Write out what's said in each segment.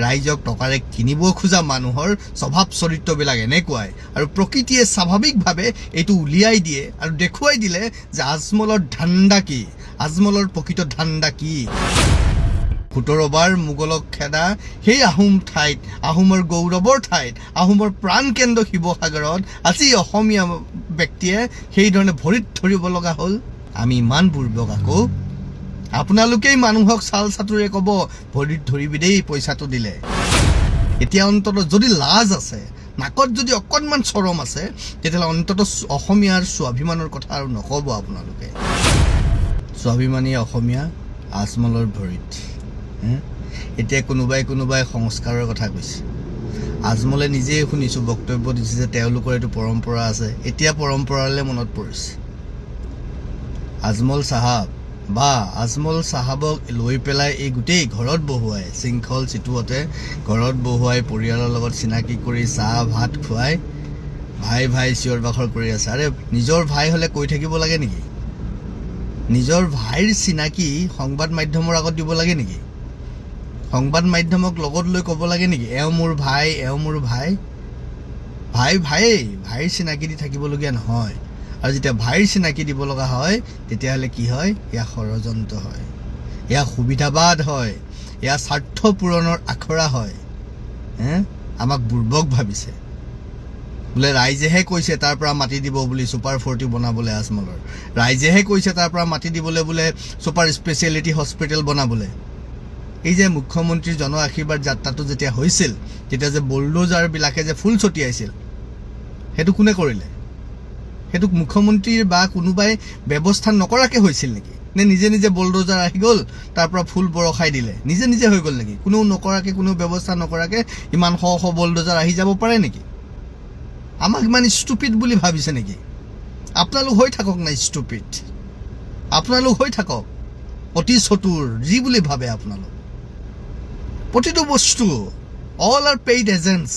ৰাইজক টকাৰে কিনিব খোজা মানুহৰ স্বভাৱ চৰিত্ৰবিলাক এনেকুৱাই আৰু প্ৰকৃতিয়ে স্বাভাৱিকভাৱে এইটো উলিয়াই দিয়ে আৰু দেখুৱাই দিলে যে আজমলৰ ধান্দা কি, আজমলৰ প্ৰকৃত ধান্দা কি। 17 বাৰ মোগলক খেদা সেই আহোম ঠাইত, আহোমৰ গৌৰৱৰ ঠাইত, আহোমৰ প্ৰাণকেন্দ্ৰ শিৱসাগৰত আজি অসমীয়া ব্যক্তিয়ে সেইধৰণে ভৰিত ধৰিব লগা হ'ল। আমি ইমান বুৰ্বক আকৌ। আপোনালোকেই মানুহক চাল চাতুৰে ক'ব ভৰিত ধৰিবি দেই পইচাটো দিলে। এতিয়া অন্তত যদি লাজ আছে, নাকত যদি অকণমান চৰম আছে, তেতিয়াহ'লে অন্তত অসমীয়াৰ স্বাভিমানৰ কথা আৰু নক'ব আপোনালোকে। স্বাভিমানী অসমীয়া আজমলৰ ভৰিত। এতিয়া কোনোবাই সংস্কাৰৰ কথা কৈছে। আজমলে নিজেই শুনিছোঁ বক্তব্য দিছে যে তেওঁলোকৰ এইটো পৰম্পৰা আছে। এতিয়া পৰম্পৰালৈ মনত পৰিছে। আজমল চাহাব বা আজমল চাহাবক লৈ পেলাই এই গোটেই ঘৰত বহুৱাই শৃংখল চিটুৱতে ঘৰত বহুৱাই পৰিয়ালৰ লগত চিনাকি কৰি চাহ ভাত খুৱাই ভাই চিঞৰ বাখৰ কৰি আছে। আৰে নিজৰ ভাই হ'লে কৈ থাকিব লাগে নেকি? নিজৰ ভাইৰ চিনাকি সংবাদ মাধ্যমৰ আগত দিব লাগে নেকি? সংবাদ মাধ্যমক লগত লৈ ক'ব লাগে নেকি এওঁ মোৰ ভাই, এওঁ মোৰ ভাই? ভাইৰ চিনাকি দি থাকিবলগীয়া নহয়। আৰু যেতিয়া ভাইৰ চিনাকি দিব লগা হয় তেতিয়াহ'লে কি হয়? এয়া ষড়যন্ত্ৰ হয়, এয়া সুবিধাবাদ হয়, এয়া স্বাৰ্থ পূৰণৰ আখৰা হয়। আমাক বুৰ্বক ভাবিছে। বোলে ৰাইজেহে কৈছে তাৰ পৰা মাটি দিব বুলি ছুপাৰ 40 বনাবলৈ আজমলৰ। ৰাইজেহে কৈছে তাৰ পৰা মাটি দিবলৈ বোলে ছুপাৰ স্পেচিয়েলিটি হস্পিটেল বনাবলৈ। এই যে মুখ্যমন্ত্ৰীৰ জন আশীৰ্বাদ যাত্ৰাটো যেতিয়া হৈছিল, তেতিয়া যে বুলডোজাৰবিলাকে যে ফুল ছটিয়াইছিল, সেইটো কোনে কৰিলে? সেইটো মুখ্যমন্ত্ৰীৰ বা কোনোবাই ব্যৱস্থা নকৰাকৈ হৈছিল নেকি? নে নিজে নিজে বুলডোজাৰ আহি গ'ল, তাৰ পৰা ফুল বৰষাই দিলে, নিজে হৈ গ'ল নেকি? কোনেও নকৰাকৈ, কোনো ব্যৱস্থা নকৰাকৈ ইমান শ বুলডোজাৰ আহি যাব পাৰে নেকি? আমাক ইমান ষ্টুপিড বুলি ভাবিছে নেকি? আপোনালোক হৈ থাকক না ষ্টুপিড, আপোনালোক হৈ থাকক অতি চতুৰ যি বুলি ভাবে আপোনালোক। প্ৰতিটো বস্তু অল আৰ পেইড এজেণ্টছ।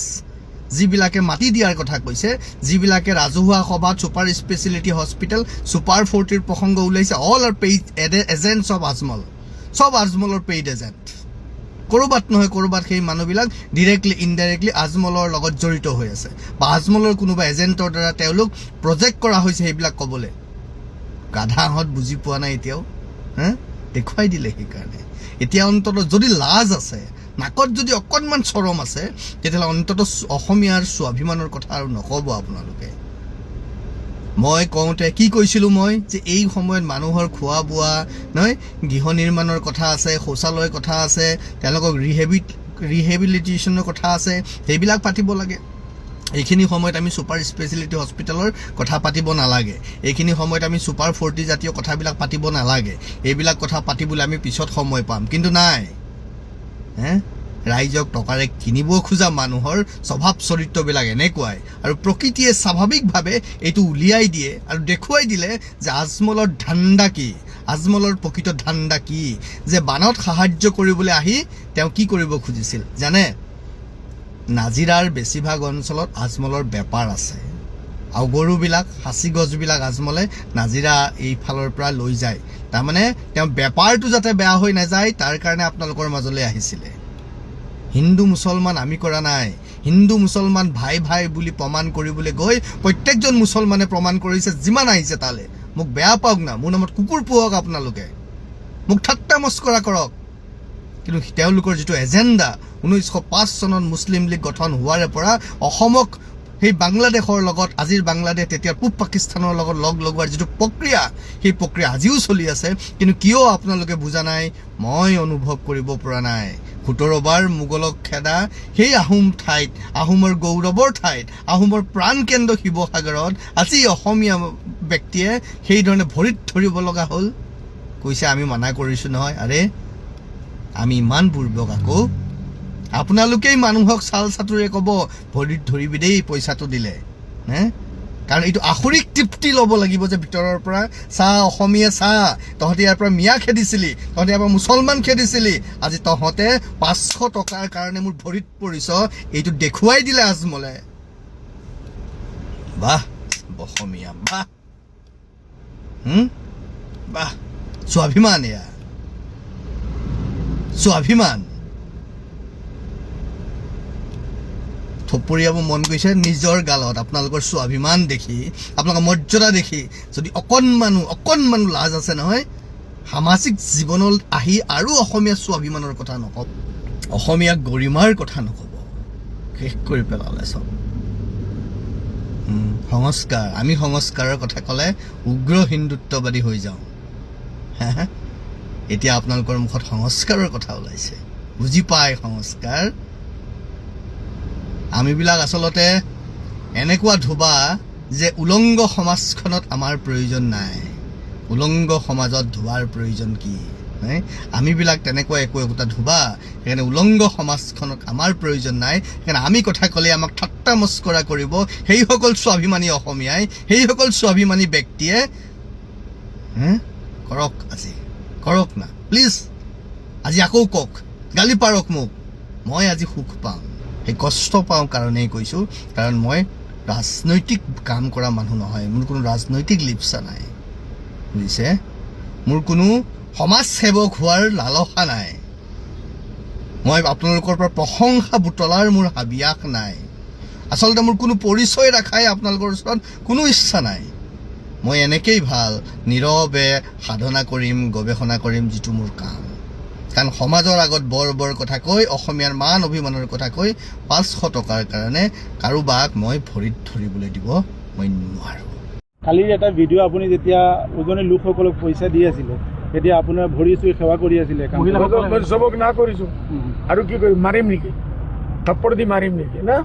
যিবিলাকে মাটি দিয়াৰ কথা কৈছে, যিবিলাকে ৰাজহুৱা সভাত ছুপাৰ স্পেচিয়েলিটি হস্পিটেল ছুপাৰ 40ৰ প্ৰসংগ ওলাইছে, all R paid agents of Ajmal. চব আজমলৰ পেইড এজেণ্ট। ক'ৰবাত নহয় ক'ৰবাত সেই মানুহবিলাক ডিৰেক্টলি ইনডাইৰেক্টলি আজমলৰ লগত জড়িত হৈ আছে বা আজমলৰ কোনোবা এজেণ্টৰ দ্বাৰা তেওঁলোক প্ৰজেক্ট কৰা হৈছে সেইবিলাক ক'বলৈ। গাধাহঁত বুজি পোৱা নাই এতিয়াও। দেখুৱাই দিলে সেইকাৰণে। এতিয়া অন্তত যদি লাজ আছে, নাকত যদি অকণমান চৰম আছে, তেতিয়াহ'লে অন্তত অসমীয়াৰ স্বাভিমানৰ কথা আৰু নক'ব আপোনালোকে। মই কওঁতে কি কৈছিলোঁ মই? যে এই সময়ত মানুহৰ খোৱা বোৱা নহয়, গৃহ নিৰ্মাণৰ কথা আছে, শৌচালয়ৰ কথা আছে, তেওঁলোকক ৰিহেবিলিটেশ্যনৰ কথা আছে, সেইবিলাক পাতিব লাগে। এইখিনি সময়ত আমি ছুপাৰ স্পেচিয়েলিটি হস্পিটেলৰ কথা পাতিব নালাগে। এইখিনি সময়ত আমি ছুপাৰ 40 জাতীয় কথাবিলাক পাতিব নালাগে। এইবিলাক কথা পাতিবলৈ আমি পিছত সময় পাম, কিন্তু নাই। ৰাইজক টকাৰে কিনিব খোজা মানুহৰ স্বভাৱ চৰিত্ৰবিলাক এনেকুৱাই আৰু প্ৰকৃতিয়ে স্বাভাৱিকভাৱে এইটো উলিয়াই দিয়ে আৰু দেখুৱাই দিলে যে আজমলৰ ধান্দা কি, আজমলৰ প্ৰকৃত ধান্দা কি। যে বানত সাহায্য কৰিবলৈ আহি তেওঁ কি কৰিব খুজিছিল জানে? নাজিৰাৰ বেছিভাগ অঞ্চলত আজমলৰ বেপাৰ আছে আৰু গৰুবিলাক, সাঁচি গছবিলাক আজমলে নাজিৰা এইফালৰ পৰা লৈ যায়। তাৰমানে তেওঁ বেপাৰটো যাতে বেয়া হৈ নাযায় তাৰ কাৰণে আপোনালোকৰ মাজলৈ আহিছিলে। হিন্দু মুছলমান আমি কৰা নাই। হিন্দু মুছলমান ভাই বুলি প্ৰমাণ কৰিবলৈ গৈ প্ৰত্যেকজন মুছলমানে প্ৰমাণ কৰিছে যিমান আহিছে তালৈ। মোক বেয়া পাওক না, মোৰ নামত কুকুৰ পোহক আপোনালোকে, মোক ঠাট্টা মস্কৰা কৰক, কিন্তু তেওঁলোকৰ যিটো এজেণ্ডা 1905 চনত মুছলিম লীগ গঠন হোৱাৰে পৰা অসমক সেই বাংলাদেশৰ লগত, আজিৰ বাংলাদেশ তেতিয়া পূব পাকিস্তানৰ লগত লগ লগোৱাৰ যিটো প্ৰক্ৰিয়া, সেই প্ৰক্ৰিয়া আজিও চলি আছে। কিন্তু কিয় আপোনালোকে বুজা নাই? মই অনুভৱ কৰিব পৰা নাই। 17 বাৰ মোগলক খেদা সেই আহোম ঠাইত, আহোমৰ গৌৰৱৰ ঠাইত, আহোমৰ প্ৰাণকেন্দ্ৰ শিৱসাগৰত আজি অসমীয়া ব্যক্তিয়ে সেইধৰণে ভৰিত ধৰিব লগা হ'ল। কৈছে আমি মানা কৰিছোঁ নহয়। আৰে আমি ইমান বুৰ্বক আকৌ। আপোনালোকেই মানুহক চাল চাতুৰে ক'ব ভৰিত ধৰিবি দেই পইচাটো দিলে। কাৰণ এইটো আসুৰিক তৃপ্তি ল'ব লাগিব যে ভিতৰৰ পৰা চাহ অসমীয়া চাহ, তহঁতে ইয়াৰ পৰা মিয়া খেদিছিলি, তহঁতে ইয়াৰ পৰা মুছলমান খেদিছিলি, আজি তহঁতে 500 টকাৰ কাৰণে মোৰ ভৰিত পৰিছ, এইটো দেখুৱাই দিলে আজমলে। বাহ অসমীয়া, বাহ বাহ, স্বাভিমান, এয়া স্বাভিমান। থপৰিয়াব মন গৈছে নিজৰ গালত আপোনালোকৰ স্বাভিমান দেখি, আপোনালোকৰ মৰ্যাদা দেখি যদি অকণমানো লাজ আছে নহয়, সামাজিক জীৱনত আহি আৰু অসমীয়া স্বাভিমানৰ কথা নক'ব, অসমীয়া গৰিমাৰ কথা নক'ব, শেষ কৰি পেলালে চব। সংস্কাৰ, আমি সংস্কাৰৰ কথা ক'লে উগ্ৰ হিন্দুত্ববাদী হৈ যাওঁ। এতিয়া আপোনালোকৰ মুখত সংস্কাৰৰ কথা ওলাইছে, বুজি পায় সংস্কাৰ। আমিবিলাক আচলতে এনেকুৱা ধোবা যে উলংগ সমাজখনত আমাৰ প্ৰয়োজন নাই। উলংগ সমাজত ধোৱাৰ প্ৰয়োজন কি? আমিবিলাক তেনেকুৱা একোটা ধোবা, সেইকাৰণে উলংগ সমাজখনত আমাৰ প্ৰয়োজন নাই। সেইকাৰণে আমি কথা ক'লে আমাক ঠাট্টা মস্কৰা কৰিব সেইসকল স্বাভিমানী অসমীয়াই, সেইসকল স্বাভিমানী ব্যক্তিয়ে। কৰক, আজি কৰক না প্লিজ, আজি আকৌ কওক, গালি পাৰক মোক, মই আজি সুখ পাম। সেই কষ্ট পাওঁ কাৰণেই কৈছোঁ, কাৰণ মই ৰাজনৈতিক কাম কৰা মানুহ নহয়, মোৰ কোনো ৰাজনৈতিক লিপ্সা নাই, বুজিছে? মোৰ কোনো সমাজ সেৱক হোৱাৰ লালসা নাই। মই আপোনালোকৰ পৰা প্ৰশংসা বুটলাৰ মোৰ হাবিয়াস নাই। আচলতে মোৰ কোনো পৰিচয় ৰাখাই আপোনালোকৰ ওচৰত কোনো ইচ্ছা নাই। মই এনেকেই ভাল নীৰৱে সাধনা কৰিম, গৱেষণা কৰিম, যিটো মোৰ কাম। কাৰণ সমাজৰ আগত বৰ কথা কৈ, অসমীয়াৰ মান অভিমানৰ কথা কৈ 500 টকাৰ কাৰণে কাৰোবাক মই ভৰিত ধৰিবলৈ দিব মই নোৱাৰোঁ। কালি এটা ভিডিঅ' আপুনি যেতিয়া উজনি লোকসকলক পইচা দি আছিলে, তেতিয়া আপোনাৰ ভৰি চুই সেৱা কৰি আছিলে। মই চবক না কৰিছোঁ, আৰু কি কৰিম? মাৰিম নেকি? থাপ্পড় দি মাৰিম নেকি? না,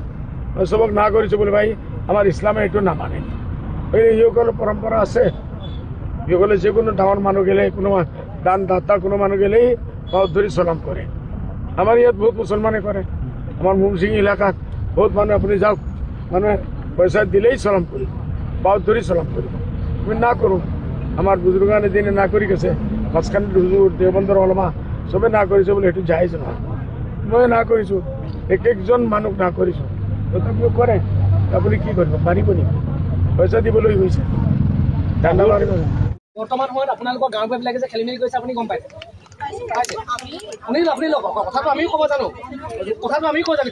মই চবক না কৰিছোঁ বুলি ভাই আমাৰ ইছলামে এইটো নামানে। সেইসকলৰ পৰম্পৰা আছে, সেইসকলে যিকোনো ডাঙৰ মানুহ গেলে, কোনো দান দাতা কোনো মানুহ গেলেই পাঁৱত ধৰি চলাম কৰে। আমাৰ ইয়াত বহুত মুছলমানে কৰে, আমাৰ মুমচিং এলেকাত বহুত মানুহ, আপুনি যাওক, মানুহে পইচা দিলেই চলাম কৰিব, পাঁৱত ধৰি চলাম কৰিব। আমি না কৰোঁ, আমাৰ বুজুৰ্গানে দিনে না কৰি গৈছে, মাঝখানে হুজুৰ, দেওবন্দৰ ওলামা চবে না কৰিছে বুলি সেইটো জায়েজ নহয়। মই না কৰিছোঁ, একজন মানুহ না কৰিছোঁ, তথাপিও কৰে। আপুনি কি কৰিব? মাৰিব নেকি? পইচা দিবলৈ গৈছে, দাণ্ডা মাৰিব। বৰ্তমান সময়ত আপোনালোকৰ গাঁওবিলাকে যে খেলি মেলি কৰিছে আপুনি গম পাইছে? আপুনি কথাটো আমিও ক'ব জানো,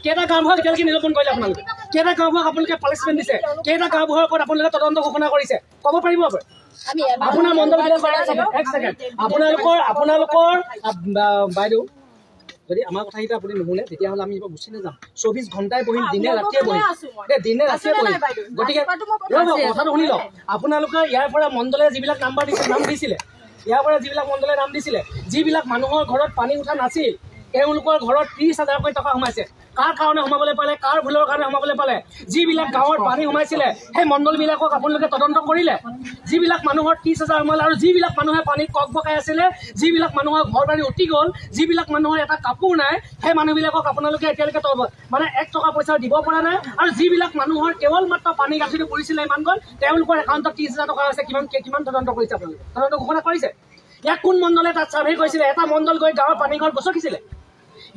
কেইটা গাঁওবুঢ়াক এতিয়ালৈকে নিৰূপণ কৰিলে আপোনালোকে? কেইটা গাঁওবুঢ়াক আপোনালোকে পানিছমেণ্ট দিছে? কেইটা গাঁওবুঢ়াৰ ওপৰত আপোনালোকে তদন্ত ঘোষণা কৰিছে? ক'ব পাৰিব? আপোনাৰ মণ্ডলবিলাক এক ছেকেণ্ড, আপোনালোকৰ বাইদেউ, যদি আমাৰ কথাকেইটা আপুনি নুশুনে তেতিয়াহ'লে আমি এইবাৰ গুচি নাযাম। 24 ঘণ্টাই বহিম, দিনে ৰাতিয়ে বহিম, গতিকে কথাটো শুনি লওক। আপোনালোকে ইয়াৰ পৰা মণ্ডলে যিবিলাক নাম দিছিলে, ইয়াৰ পৰা যিবিলাক মণ্ডলে নাম দিছিলে, যিবিলাক মানুহৰ ঘৰত পানী উঠা নাছিল, তেওঁলোকৰ ঘৰত 30,000কৈ টকা সোমাইছে। কাৰ কাৰণে সোমাবলৈ পালে? কাৰ ভুলৰ কাৰণে সোমাবলৈ পালে? যিবিলাক গাঁৱৰ পানী সোমাইছিলে সেই মণ্ডলবিলাকক আপোনালোকে তদন্ত কৰিলে? যিবিলাক মানুহৰ 30,000 সোমালে, আৰু যিবিলাক মানুহে পানীত কক বকাই আছিলে, যিবিলাক মানুহৰ ঘৰ বাৰী উটি গ'ল, যিবিলাক মানুহৰ এটা কাপোৰ নাই, সেই মানুহবিলাকক আপোনালোকে এতিয়ালৈকে 1 টকা পইচা দিব পৰা নাই। আৰু যিবিলাক মানুহৰ কেৱল মাত্ৰ পানী গাঁঠিটো পৰিছিলে ইমান গ'ল, তেওঁলোকৰ একাউণ্টত 30,000 টকা আছে। কিমান তদন্ত কৰিছে আপোনালোকে? তদন্ত ঘোষণা কৰিছে? ইয়াত কোন মণ্ডলে তাত ছাৰ্ভে কৰিছিলে? এটা মণ্ডল গৈ গাঁৱৰ পানী ঘৰ গছকিছিলে।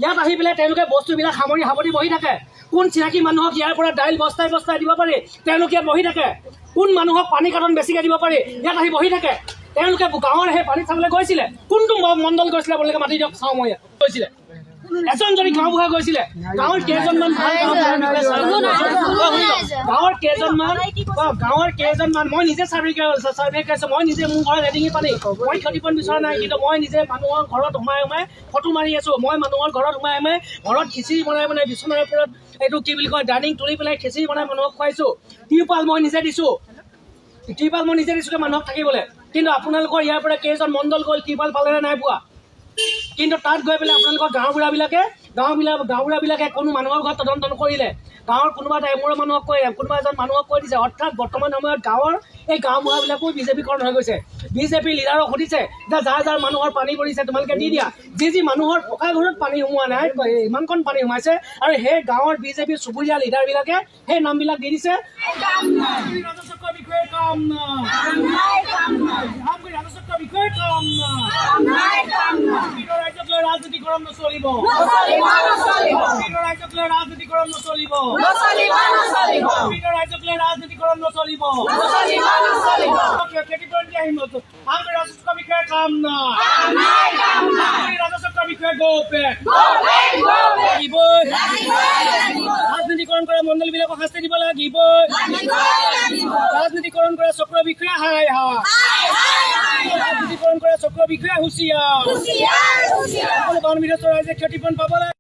ইয়াত আহি পেলাই তেওঁলোকে বস্তুবিলাক সামৰি বহি থাকে। কোন চিনাকি মানুহক ইয়াৰ পৰা দাইল বস্তাই দিব পাৰি, তেওঁলোকে ইয়াত বহি থাকে। কোন মানুহক পানী কাৰ্টন বেছিকৈ দিব পাৰি, ইয়াত আহি বহি থাকে। তেওঁলোকে গাঁৱৰ সেই পানী চাবলৈ গৈছিলে। কোনটো মণ্ডল গৈছিলে আপোনালোকে মাতি দিয়ক, চাওঁ। মই ইয়াত গৈছিলে এজন যদি গাঁওবুঢ়া গৈছিলে, গাঁৱৰ কেইজনমান মই নিজে ছাৰ্ভে কৰিছোঁ। মই নিজে মোৰ ঘৰত এডিঙি পানী, মই ক্ষতিপূৰণ বিচৰা নাই, কিন্তু মই নিজে মানুহৰ ঘৰত সোমাই ফটো মাৰি আছোঁ। মই মানুহৰ ঘৰত সোমাই ঘৰত খিচিৰি বনাই বিচনাৰ ওপৰত এইটো কি বুলি কয় ডাইনিং তুলি পেলাই খিচিৰি বনাই মানুহক খুৱাইছোঁ। টিউপাল মই নিজে দিছোঁ মানুহক থাকিবলৈ। কিন্তু আপোনালোকৰ ইয়াৰ পৰা কেইজন মণ্ডল গ'ল, টিউপাল পালেনে নাই পোৱা? কিন্তু তাত গৈ পেলাই আপোনালোকৰ গাঁওবুঢ়াবিলাকে কোনো মানুহৰ ঘৰত তদন্ত নকৰিলে। গাঁৱৰ কোনোবা এটা এমূৰৰ মানুহক কোনোবা এজন মানুহক কৈ দিছে। অৰ্থাৎ বৰ্তমান সময়ত গাঁৱৰ এই গাঁওবুঢ়াবিলাকো বিজেপিকৰণ হৈ গৈছে। বিজেপি লিডাৰক সুধিছে যে যাৰ মানুহৰ পানী পৰিছে তোমালোকে দি দিয়া। যি মানুহৰ পকা ঘৰত পানী সোমোৱা নাই, ইমানকণ পানী সোমাইছে, আৰু সেই গাঁৱৰ বিজেপিৰ চুবুৰীয়া লিডাৰবিলাকে সেই নামবিলাক দি দিছে। ৰাজনীতিকৰণ নচলিব, ৰাজনীতিকৰণ নচলিব, ৰাজনীতিকৰণ নচলিব। ৰাজস্ব বিষয়ে কাম নাই, ৰাজস্ব বিষয়ে ৰাজনীতিকৰণ কৰা মণ্ডলীবিলাকক শাস্তি দিব লাগিব ৰাজনীতিকৰণ কৰা চক্ৰ বিষয়া হাই ৰাজনীতিকৰণ কৰা চক্ৰ বিষয়া হুঁচিয়াৰ সকলো বান বিধ্বস্ত ৰাইজে ক্ষতিপূৰণ পাব লাগে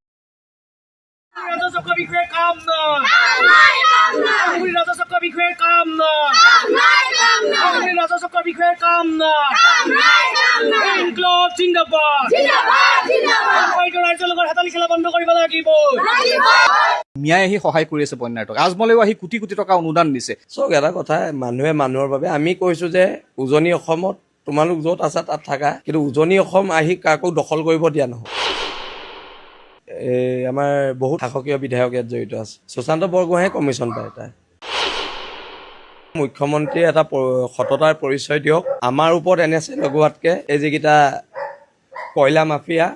ৰাজচক্ৰ বিষয়ে কাম নাই ৰাজচক্ৰ বিষয়ে কাম নাই ৰাজচক্ৰ বিষয়ে কাম নাই ইনকলাব জিন্দাবাদ ৰাইজৰ লগত হাতালি খেলা বন্ধ কৰিব লাগিব মিয়াই আহি সহায় কৰি আছে বন্যাৰ্থক আজমলেও আহি কোটি কোটি টকা অনুদান দিছে চাওক এটা কথা মানুহে মানুহৰ বাবে আমি কৈছোঁ যে উজনি অসমত তোমালোক য'ত আছা তাত থাকা কিন্তু উজনি অসম আহি কাকো দখল কৰিব দিয়া নহয় আমাৰ বহুত শাসকীয় বিধায়ক ইয়াত জড়িত আছে সুশান্ত বৰগোহাঁয়ে কমিশ্যন পায় তাই মুখ্যমন্ত্ৰীয়ে এটা সততাৰ পৰিচয় দিয়ক আমাৰ ওপৰত NSA লগোৱাতকৈ এই যিকেইটা কয়লা মাফিয়া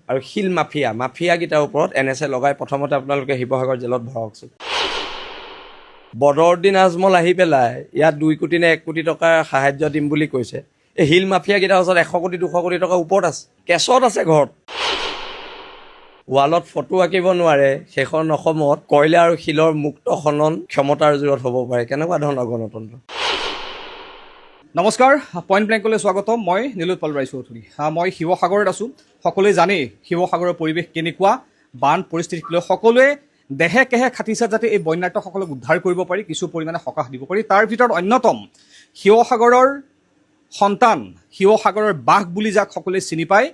আৰু শিল মাফিয়াকেইটাৰ ওপৰত NSA লগাই প্ৰথমতে আপোনালোকে শিৱসাগৰ জেলত ভৰাওকচোন বদৰুদ্দিন আজমল আহি পেলাই ইয়াত 2 কোটি নে 1 কোটি টকাৰ সাহায্য দিম বুলি কৈছে এই শিল মাফিয়াকেইটাৰ ওচৰত 100 কোটি 200 কোটি টকা ওপৰত আছে কেছত আছে ঘৰত ৱালত ফটো আঁকিব নোৱাৰে সেইখন অসমত কয়লা আৰু শিলৰ মুক্ত খনন ক্ষমতাৰ জোৰত হ'ব পাৰে কেনেকুৱা ধৰণৰ গণতন্ত্ৰ নমস্কাৰ পইণ্ট ব্লেংকলৈ স্বাগতম মই নীলোৎপল ৰায়চৌধুৰী মই শিৱসাগৰত আছোঁ সকলোৱে জানেই শিৱসাগৰৰ পৰিৱেশ কেনেকুৱা বান পৰিস্থিতিক লৈ সকলোৱে দেহে কেহে খাটিছে যাতে এই বন্যাৰ্থসকলক উদ্ধাৰ কৰিব পাৰি কিছু পৰিমাণে সকাহ দিব পাৰি তাৰ ভিতৰত অন্যতম শিৱসাগৰৰ সন্তান শিৱসাগৰৰ বাঘ বুলি যাক সকলোৱে চিনি পায়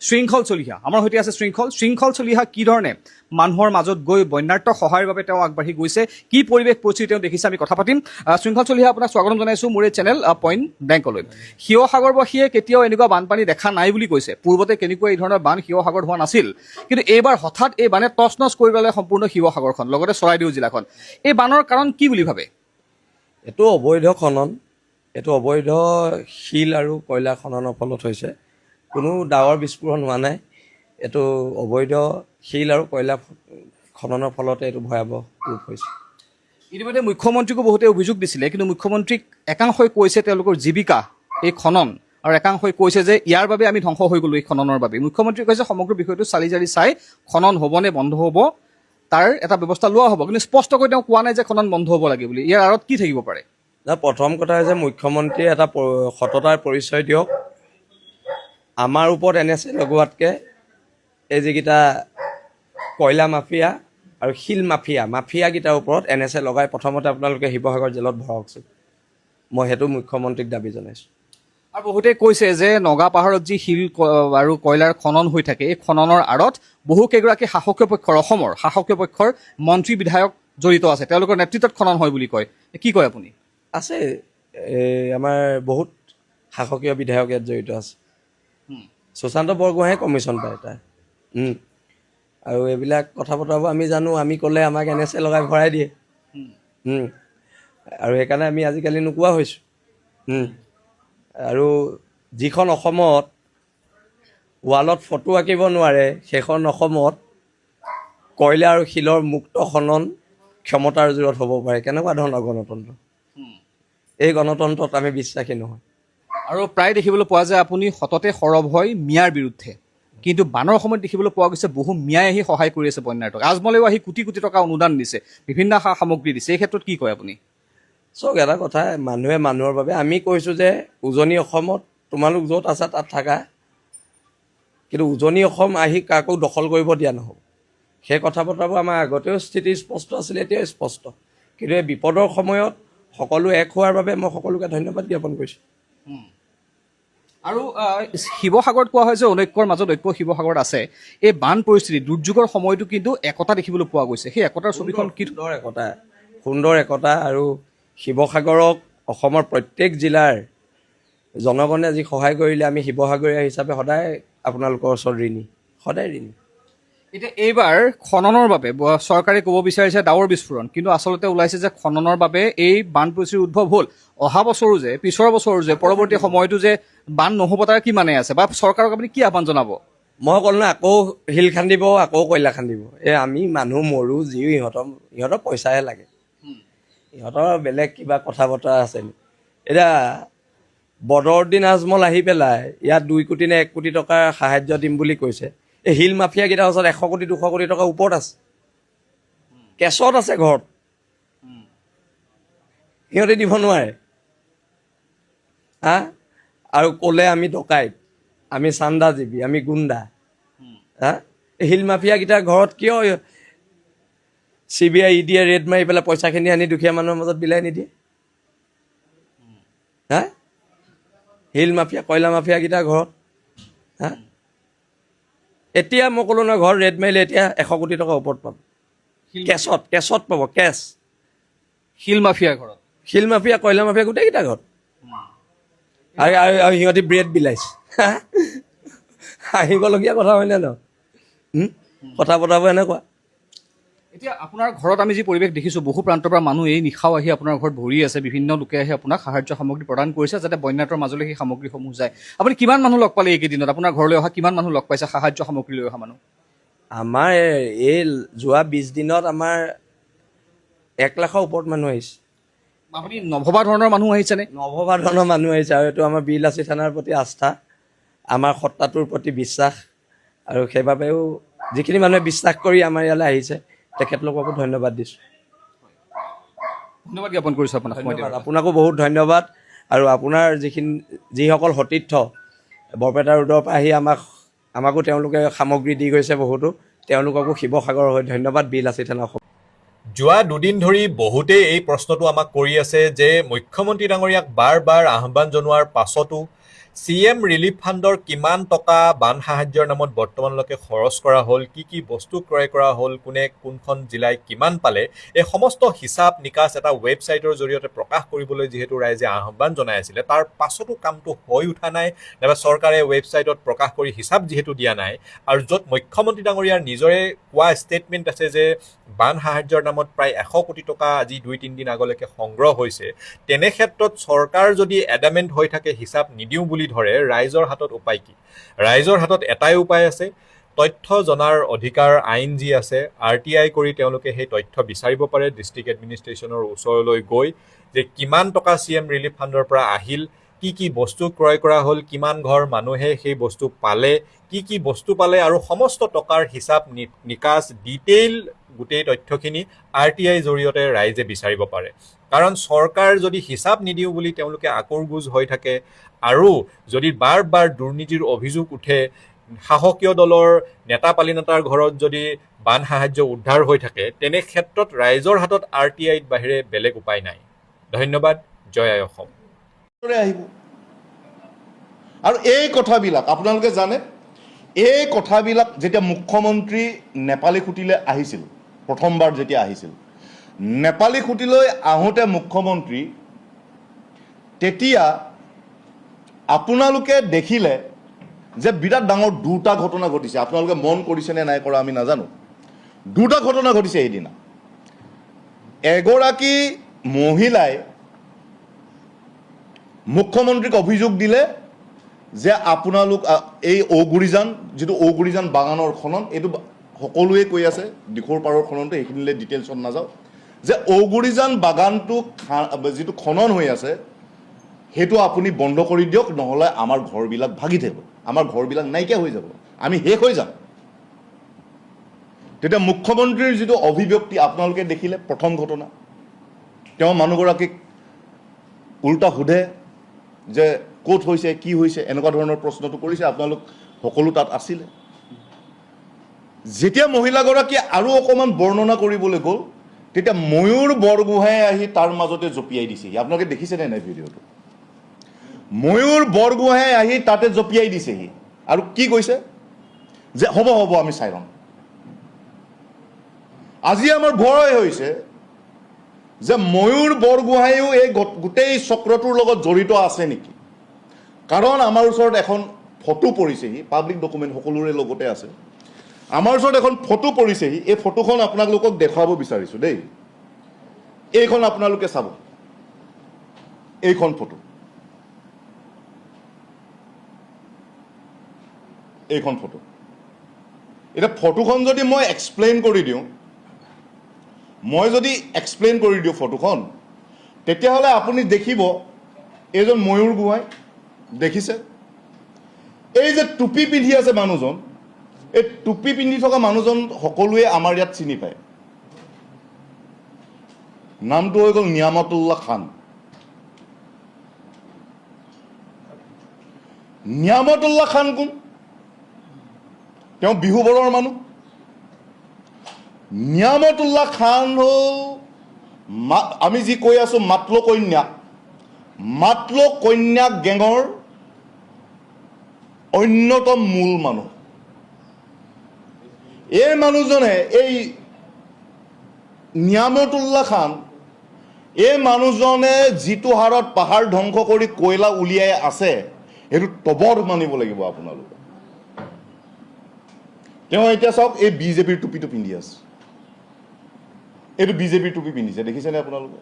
শৃংখল চলিহা আমাৰ সৈতে আছে শৃংখল চলিহা কি ধৰণে মানুহৰ মাজত গৈ বন্যাৰ্থ সহায়ৰ বাবে তেওঁ আগবাঢ়ি গৈছে কি পৰিৱেশ পৰিস্থিতি তেওঁ দেখিছে আমি কথা পাতিম শৃংখল চলিহা আপোনাক স্বাগতম জনাইছোঁ মোৰ এই চেনেল পইণ্ট ব্লেংকলৈ শিৱসাগৰবাসীয়ে কেতিয়াও এনেকুৱা বানপানী দেখা নাই বুলি কৈছে পূৰ্বতে কেনেকুৱা এই ধৰণৰ বান শিৱসাগৰত হোৱা নাছিল কিন্তু এইবাৰ হঠাৎ এই বানে তছ নছ কৰি পেলালে সম্পূৰ্ণ শিৱসাগৰখন লগতে চৰাইদেউ জিলাখন এই বানৰ কাৰণ কি বুলি ভাবে এইটো অবৈধ খনন এইটো অবৈধ শিল আৰু কয়লা খননৰ ফলত হৈছে কোনো ডাৱৰ বিস্ফোৰণ হোৱা নাই এইটো অবৈধ শিল আৰু কয়লা খননৰ ফলতে এইটো ভয়াৱহ ৰূপ হৈছে ইতিমধ্যে মুখ্যমন্ত্ৰীকো বহুতে অভিযোগ দিছিলে কিন্তু মুখ্যমন্ত্ৰীক একাংশই কৈছে তেওঁলোকৰ জীৱিকা এই খনন আৰু একাংশই কৈছে যে ইয়াৰ বাবে আমি ধ্বংস হৈ গ'লো এই খননৰ বাবে মুখ্যমন্ত্ৰীয়ে কৈছে সমগ্ৰ বিষয়টো চালি জাৰি চাই খনন হ'বনে বন্ধ হ'ব তাৰ এটা ব্যৱস্থা লোৱা হ'ব কিন্তু স্পষ্টকৈ তেওঁ কোৱা নাই যে খনন বন্ধ হ'ব লাগে বুলি ইয়াৰ আঁৰত কি থাকিব পাৰে প্ৰথম কথা হৈছে মুখ্যমন্ত্ৰীয়ে এটা সততাৰ পৰিচয় দিয়ক আমাৰ ওপৰত NSA লগোৱাতকৈ এই যিকেইটা কয়লা মাফিয়া আৰু শিল মাফিয়াকেইটাৰ ওপৰত NSA লগাই প্ৰথমতে আপোনালোকে শিৱসাগৰ জেলত ভৰাওকচোন মই সেইটো মুখ্যমন্ত্ৰীক দাবী জনাইছোঁ আৰু বহুতে কৈছে যে নগা পাহাৰত যি শিল আৰু কয়লাৰ খনন হৈ থাকে এই খননৰ আঁৰত বহুকেইগৰাকী শাসকীয় পক্ষৰ অসমৰ শাসকীয় পক্ষৰ মন্ত্ৰী বিধায়ক জড়িত আছে তেওঁলোকৰ নেতৃত্বত খনন হয় বুলি কয় কি কয় আপুনি আছে আমাৰ বহুত শাসকীয় বিধায়ক ইয়াত জড়িত আছে সুশান্ত বৰগোহাঁয়ে কমিশ্যন পায় তাই আৰু এইবিলাক কথা বতৰাবোৰ আমি জানো আমি ক'লে আমাক NSA লগাই ভৰাই দিয়ে আৰু সেইকাৰণে আমি আজিকালি নোকোৱা হৈছোঁ আৰু যিখন অসমত ৱালত ফটো আঁকিব নোৱাৰে সেইখন অসমত কয়লা আৰু শিলৰ মুক্ত খনন ক্ষমতাৰ জোৰত হ'ব পাৰে কেনেকুৱা ধৰণৰ গণতন্ত্ৰ এই গণতন্ত্ৰত আমি বিশ্বাসী নহয় আৰু প্ৰায় দেখিবলৈ পোৱা যায় আপুনি সততে সৰব হয় মিয়াৰ বিৰুদ্ধে কিন্তু বানৰ সময়ত দেখিবলৈ পোৱা গৈছে বহু মিয়াই আহি সহায় কৰি আছে বন্যাৰ্থক আজমলেও আহি কোটি কোটি টকা অনুদান দিছে বিভিন্ন সা সামগ্ৰী দিছে এই ক্ষেত্ৰত কি কয় আপুনি চাওক এটা কথা মানুহে মানুহৰ বাবে আমি কৈছোঁ যে উজনি অসমত তোমালোক য'ত আছা তাত থাকা কিন্তু উজনি অসম আহি কাকো দখল কৰিব দিয়া নহ'ব সেই কথা বতৰাবোৰ আমাৰ আগতেও স্থিতি স্পষ্ট আছিলে এতিয়াও স্পষ্ট কিন্তু এই বিপদৰ সময়ত সকলো এক হোৱাৰ বাবে মই সকলোকে ধন্যবাদ জ্ঞাপন কৰিছোঁ আৰু শিৱসাগৰত কোৱা হয় যে অনৈক্যৰ মাজত ঐক্য শিৱসাগৰত আছে এই বান পৰিস্থিতি দুৰ্যোগৰ সময়তো কিন্তু একতা দেখিবলৈ পোৱা গৈছে সেই একতাৰ ছবিখন কি সুন্দৰ একতা আৰু শিৱসাগৰক অসমৰ প্ৰত্যেক জিলাৰ জনগণে আজি সহায় কৰিলে আমি শিৱসাগৰীয়া হিচাপে সদায় আপোনালোকৰ ওচৰত ঋণী সদায় ঋণী এতিয়া এইবাৰ খননৰ বাবে চৰকাৰে ক'ব বিচাৰিছে ডাৱৰ বিস্ফোৰণ কিন্তু আচলতে ওলাইছে যে খননৰ বাবে এই বান পৰিস্থিতিৰ উদ্ভৱ হ'ল অহা বছৰো যে পিছৰ বছৰো যে পৰৱৰ্তী সময়তো যে বান নহ'ব তাৰ কি মানে আছে বা চৰকাৰক আপুনি কি আহ্বান জনাব মই ক'লো না আকৌ শিল খান্দিব আকৌ কয়লা খান্দিব আমি মানুহ মৰোঁ জীও ইহঁতৰ পইচাহে লাগে ইহঁতৰ বেলেগ কিবা কথা বতৰা আছে এতিয়া বদৰুদ্দিন আজমল আহি পেলাই ইয়াত 2 কোটি নে 1 কোটি টকাৰ সাহায্য দিম বুলি কৈছে এই শিল মাফিয়াকেইটাৰ ওচৰত 100 কোটি 200 কোটি টকা ওপৰত আছে কেছত আছে ঘৰত সিহঁতে দিব নোৱাৰে হা আৰু ক'লে আমি ডকাইত আমি চান্দাজীৱী আমি গুণ্ডা হা শিল মাফিয়াকেইটাৰ ঘৰত কিয় CBI ED ৰেড মাৰি পেলাই পইচাখিনি আনি দুখীয়া মানুহৰ মাজত বিলাই নিদিয়ে হা শিল মাফিয়া কয়লা মাফিয়াকেইটাৰ ঘৰত হা এতিয়া মই ক'লো নহয় ঘৰ ৰেড মাৰিলে এতিয়া 100 কোটি টকা ওপৰত পাব কেছত পাব কেছ শিল মাফিয়াৰ ঘৰত শিল মাফিয়া কয়লা মাফিয়া গোটেইকেইটা ঘৰত আৰু সিহঁতি ব্ৰেড বিলাইছে আহিবলগীয়া কথা হয়নে ন কথা পতাব এনেকুৱা এতিয়া আপোনাৰ ঘৰত আমি যি পৰিৱেশ দেখিছোঁ বহু প্ৰান্তৰ পৰা মানুহ এই নিশাও আহি আপোনাৰ ঘৰত ভৰি আছে বিভিন্ন লোকে আহি আপোনাক সাহায্য সামগ্ৰী প্ৰদান কৰিছে যাতে বন্যাটোৰ মাজলৈ সেই সামগ্ৰীসমূহ যায় আপুনি কিমান মানুহ লগ পালে এইকেইদিনত আপোনাৰ ঘৰলৈ অহা কিমান মানুহ লগ পাইছে সাহায্য সামগ্ৰী লৈ অহা মানুহ আমাৰ এই যোৱা 20 দিনত আমাৰ 1 লাখৰ ওপৰত মানুহ আহিছে আপুনি নভবা ধৰণৰ মানুহ আহিছেনে নভবা ধৰণৰ মানুহ আহিছে আৰু এইটো আমাৰ বিলাসী থানাৰ প্ৰতি আস্থা আমাৰ সত্তাটোৰ প্ৰতি বিশ্বাস আৰু সেইবাবেও যিখিনি মানুহে বিশ্বাস কৰি আমাৰ ইয়ালৈ আহিছে তেখেতলোককো ধন্যবাদ দিছোঁ ধন্যবাদ জ্ঞাপন কৰিছোঁ আপোনাক আপোনাকো বহুত ধন্যবাদ আৰু আপোনাৰ যিসকল সতীৰ্থ বৰপেটা ৰোডৰ পৰা আহি আমাকো তেওঁলোকে সামগ্ৰী দি গৈছে বহুতো তেওঁলোককো শিৱসাগৰৰ হৈ ধন্যবাদ বিলাসী থানা যোৱা দুদিন ধৰি বহুতেই এই প্ৰশ্নটো আমাক কৰি আছে যে মুখ্যমন্ত্ৰী ডাঙৰীয়াক বাৰ বাৰ আহ্বান জনোৱাৰ পাছতো CM ৰিলিফ ফাণ্ডৰ কিমান টকা বান সাহায্যৰ নামত বৰ্তমানলৈকে খৰচ কৰা হ'ল কি বস্তু ক্ৰয় কৰা হ'ল কোনে কোনখন জিলাই কিমান পালে এই সমস্ত হিচাপ নিকাচ এটা ৱেবছাইটৰ জৰিয়তে প্ৰকাশ কৰিবলৈ যিহেতু ৰাইজে আহ্বান জনাই আছিলে তাৰ পাছতো কামটো হৈ উঠা নাই নাইবা চৰকাৰে ৱেবছাইটত প্ৰকাশ কৰি হিচাপ যিহেতু দিয়া নাই আৰু য'ত মুখ্যমন্ত্ৰী ডাঙৰীয়াৰ নিজৰে কোৱা ষ্টেটমেণ্ট আছে যে বান সাহায্যৰ নামত প্ৰায় 100 কোটি টকা আজি 2-3 দিন আগলৈকে সংগ্ৰহ হৈছে তেনে ক্ষেত্ৰত চৰকাৰ যদি এডামেণ্ট হৈ থাকে হিচাপ নিদিওঁ বুলি ধৰে ৰাইজৰ হাতত উপায় কি ৰাইজৰ হাতত এটাই উপায় আছে তথ্য জনাৰ অধিকাৰ আইন যি আছে RTI কৰি তেওঁলোকে সেই তথ্য বিচাৰিব পাৰে ডিষ্ট্ৰিক্ট এডমিনিষ্ট্ৰেশ্যনৰ ওচৰলৈ গৈ যে কিমান টকা CM ৰিলিফ ফাণ্ডৰ পৰা আহিল কি বস্তু ক্ৰয় কৰা হ'ল কিমান ঘৰ মানুহে সেই বস্তু পালে কি বস্তু পালে আৰু সমস্ত টকাৰ হিচাপ নিকাচ ডিটেইল গোটেই তথ্যখিনি RTI জৰিয়তে ৰাইজে বিচাৰিব পাৰে কাৰণ চৰকাৰ যদি হিচাপ নিদিওঁ বুলি তেওঁলোকে আকৰগুজ হৈ থাকে আৰু যদি বাৰ বাৰ দুৰ্নীতিৰ অভিযোগ উঠে সাহসীয় দলৰ নেতা পালিনেতাৰ ঘৰত যদি বান সাহায্য উদ্ধাৰ হৈ থাকে তেনে ক্ষেত্ৰত ৰাইজৰ হাতত RTIৰ বাহিৰে বেলেগ উপায় নাই ধন্যবাদ জয় আই অসম আহিব আৰু এই কথাবিলাক আপোনালোকে জানে এই কথাবিলাক যেতিয়া মুখ্যমন্ত্ৰী নেপালী খুঁটিলৈ আহিছিল প্ৰথমবাৰ যেতিয়া আহিছিল নেপালী খুঁটিলৈ আহোঁতে মুখ্যমন্ত্ৰী তেতিয়া আপোনালোকে দেখিলে যে বিৰাট ডাঙৰ দুটা ঘটনা ঘটিছে আপোনালোকে মন কৰিছেনে নাই কৰা আমি নাজানো দুটা ঘটনা ঘটিছে সেইদিনা এগৰাকী মহিলাই মুখ্যমন্ত্ৰীক অভিযোগ দিলে যে আপোনালোক এই ঔগুৰিজান যিটো ঔগুৰিজান বাগানৰ খনন এইটো সকলোৱে কৈ আছে দিখৌৰ পাৰৰ খননটো সেইখিনিলৈ ডিটেইলছত নাযাওঁ যে ঔগুৰিজান বাগানটো যিটো খনন হৈ আছে সেইটো আপুনি বন্ধ কৰি দিয়ক নহ'লে আমাৰ ঘৰবিলাক ভাগি থাকিব আমাৰ ঘৰবিলাক নাইকিয়া হৈ যাব আমি শেষ হৈ যাম তেতিয়া মুখ্যমন্ত্ৰীৰ যিটো অভিব্যক্তি আপোনালোকে দেখিলে প্ৰথম ঘটনা তেওঁ মানুহগৰাকীক উল্টা সোধে যে ক'ত হৈছে কি হৈছে এনেকুৱা ধৰণৰ প্ৰশ্নটো কৰিছে আপোনালোক সকলো তাত আছিলে যেতিয়া মহিলাগৰাকীয়ে আৰু অকণমান বৰ্ণনা কৰিবলৈ গ'ল তেতিয়া ময়ূৰ বৰগোহাঁয়ে আহি তাৰ মাজতে জঁপিয়াই দিছেহি আপোনালোকে দেখিছেনে নাই ভিডিঅ'টো ময়ূৰ বৰগোহাঁয়ে আহি তাতে জঁপিয়াই দিছেহি আৰু কি কৈছে যে হ'ব আমি চাই ল'ম আজি আমাৰ ভয় হৈছে যে ময়ূৰ বৰগোহাঁয়েও এই গোটেই চক্ৰটোৰ লগত জড়িত আছে নেকি কাৰণ আমাৰ ওচৰত এখন ফটো পৰিছেহি পাব্লিক ডকুমেণ্ট সকলোৰে লগতে আছে আমাৰ ওচৰত এখন ফটো পৰিছেহি এই ফটোখন আপোনালোকক দেখুৱাব বিচাৰিছোঁ দেই এইখন আপোনালোকে চাব এইখন ফটো এইখন ফটো এতিয়া ফটোখন যদি মই এক্সপ্লেইন কৰি দিওঁ ফটোখন তেতিয়াহ'লে আপুনি দেখিব এইজন ময়ূৰ গোহাঁই দেখিছে এই যে টুপি পিন্ধি আছে মানুহজন এই টুপি পিন্ধি থকা মানুহজন সকলোৱে আমাৰ ইয়াত চিনি পায় নামটো হৈ গ'ল নিয়ামতুল্লাহ খান নিয়ামতুল্লাহ খান কোন? তেওঁ বিহুবৰৰ মানুহ। নিয়ামতুল্লাহ খান হ'ল আমি যি কৈ আছোঁ মাতলো কন্যাক গেঙৰ অন্যতম মূল মানুহ। এই মানুহজনে, এই নিয়ামতুল্লাহ খান, এই মানুহজনে যিটো হাৰত পাহাৰ ধ্বংস কৰি কয়লা উলিয়াই আছে সেইটো তবধ মানিব লাগিব আপোনালোকে। তেওঁ এতিয়া চাওক, এই বিজেপিৰ টুপিটো পিন্ধি আছে, এইটো বিজেপিৰ টুপি পিন্ধিছে, দেখিছেনে আপোনালোকে?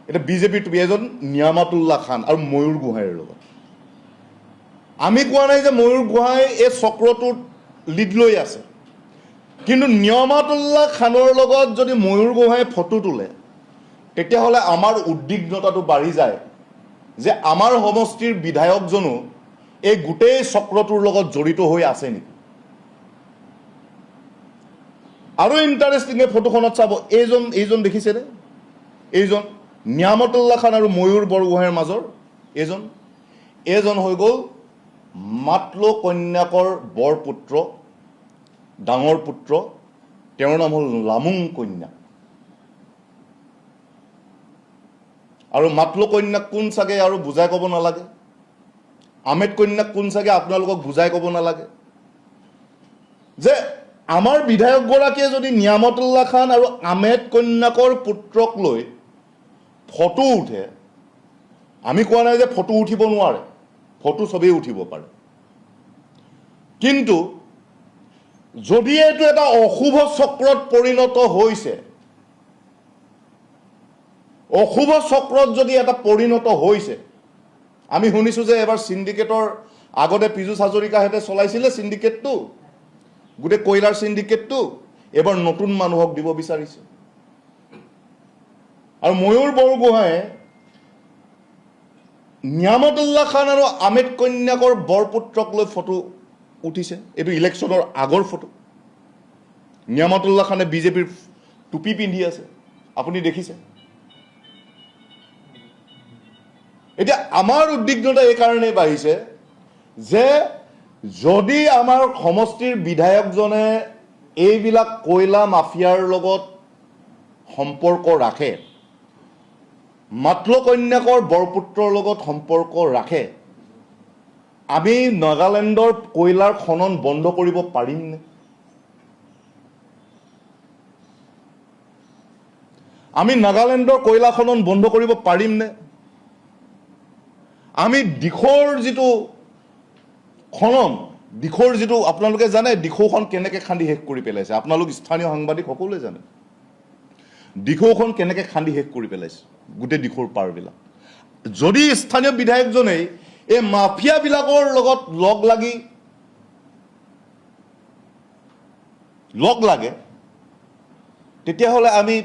এটা বিজেপিৰ টুপি, এজন নিয়ামতুল্লাহ খান আৰু ময়ূৰ গোহাঁইৰ লগত। আমি কোৱা নাই যে ময়ূৰ গোহাঁই এই চক্ৰটোত লিড লৈ আছে, কিন্তু নিয়ামতুল্লাহ খানৰ লগত যদি ময়ূৰ গোহাঁই ফটো তোলে তেতিয়াহ'লে আমাৰ উদ্বিগ্নতাটো বাঢ়ি যায় যে আমাৰ সমষ্টিৰ বিধায়কজনো এই গোটেই চক্ৰটোৰ লগত জড়িত হৈ আছে নেকি। আৰু ইণ্টাৰেষ্টিং, এই ফটোখনত চাব, এইজন দেখিছেনে? এইজন নিয়ামতুল্লাহ খান আৰু ময়ূৰ বৰগোহাঁইৰ মাজৰ এইজন হৈ গ'ল মাতলো কন্যাকৰ বৰপুত্ৰ, ডাঙৰ পুত্ৰ। তেওঁৰ নাম হ'ল লামুং কন্যা। আৰু মাতলো কন্যাক কোন চাগে আৰু বুজাই ক'ব নালাগে, আমেদ কন্যাক কোন চাগে আপোনালোকক বুজাই ক'ব নালাগে যে আমাৰ বিধায়কগৰাকীয়ে যদি নিয়ামতুল্লাহ খান আৰু আমেদ কন্যাকৰ পুত্ৰক লৈ ফটো উঠে, আমি কোৱা নাই যে ফটো উঠিব নোৱাৰে, ফটো চবেই উঠিব পাৰে, কিন্তু যদি এইটো এটা অশুভ চক্ৰত পৰিণত হৈছে, অশুভ চক্ৰত যদি এটা পৰিণত হৈছে, আমি শুনিছোঁ যে এবাৰ চিণ্ডিকেটৰ আগতে পীযুষ হাজৰিকাহঁতে চলাইছিলে চিণ্ডিকেটটো, গোটেই কয়লাৰ চিণ্ডিকেটটো, এবাৰ নতুন মানুহক দিব বিচাৰিছে। আৰু ময়ূৰ বৰগোহাঁয়ে নিয়ামতুল্লাহ খান আৰু আমেদ কন্যাকৰ বৰপুত্ৰক লৈ ফটো উঠিছে। এইটো ইলেকশ্যনৰ আগৰ ফটো। নিয়ামতুল্লাহ খানে বিজেপিৰ টুপি পিন্ধি আছে, আপুনি দেখিছে। এতিয়া আমাৰ উদ্বিগ্নতা এইকাৰণেই বাঢ়িছে যে যদি আমাৰ সমষ্টিৰ বিধায়কজনে এইবিলাক কয়লা মাফিয়াৰ লগত সম্পৰ্ক ৰাখে, মাতলো কন্যাকৰ বৰপুত্ৰৰ লগত সম্পৰ্ক ৰাখে, আমি নাগালেণ্ডৰ কয়লাৰ খনন বন্ধ কৰিব পাৰিমনে? আমি নাগালেণ্ডৰ কয়লা খনন বন্ধ কৰিব পাৰিমনে? আমি দিখৌৰ যিটো খনন, দিখৌৰ যিটো আপোনালোকে জানে দিখৌখন কেনেকৈ খান্দি শেষ কৰি পেলাইছে, আপোনালোক স্থানীয় সাংবাদিক সকলোৱে জানে দিখৌখন কেনেকৈ খান্দি শেষ কৰি পেলাইছে, গোটেই দিখৌৰ পাৰবিলাক। যদি স্থানীয় বিধায়কজনেই এই মাফিয়াবিলাকৰ লগত লগ লাগে তেতিয়াহ'লে আমি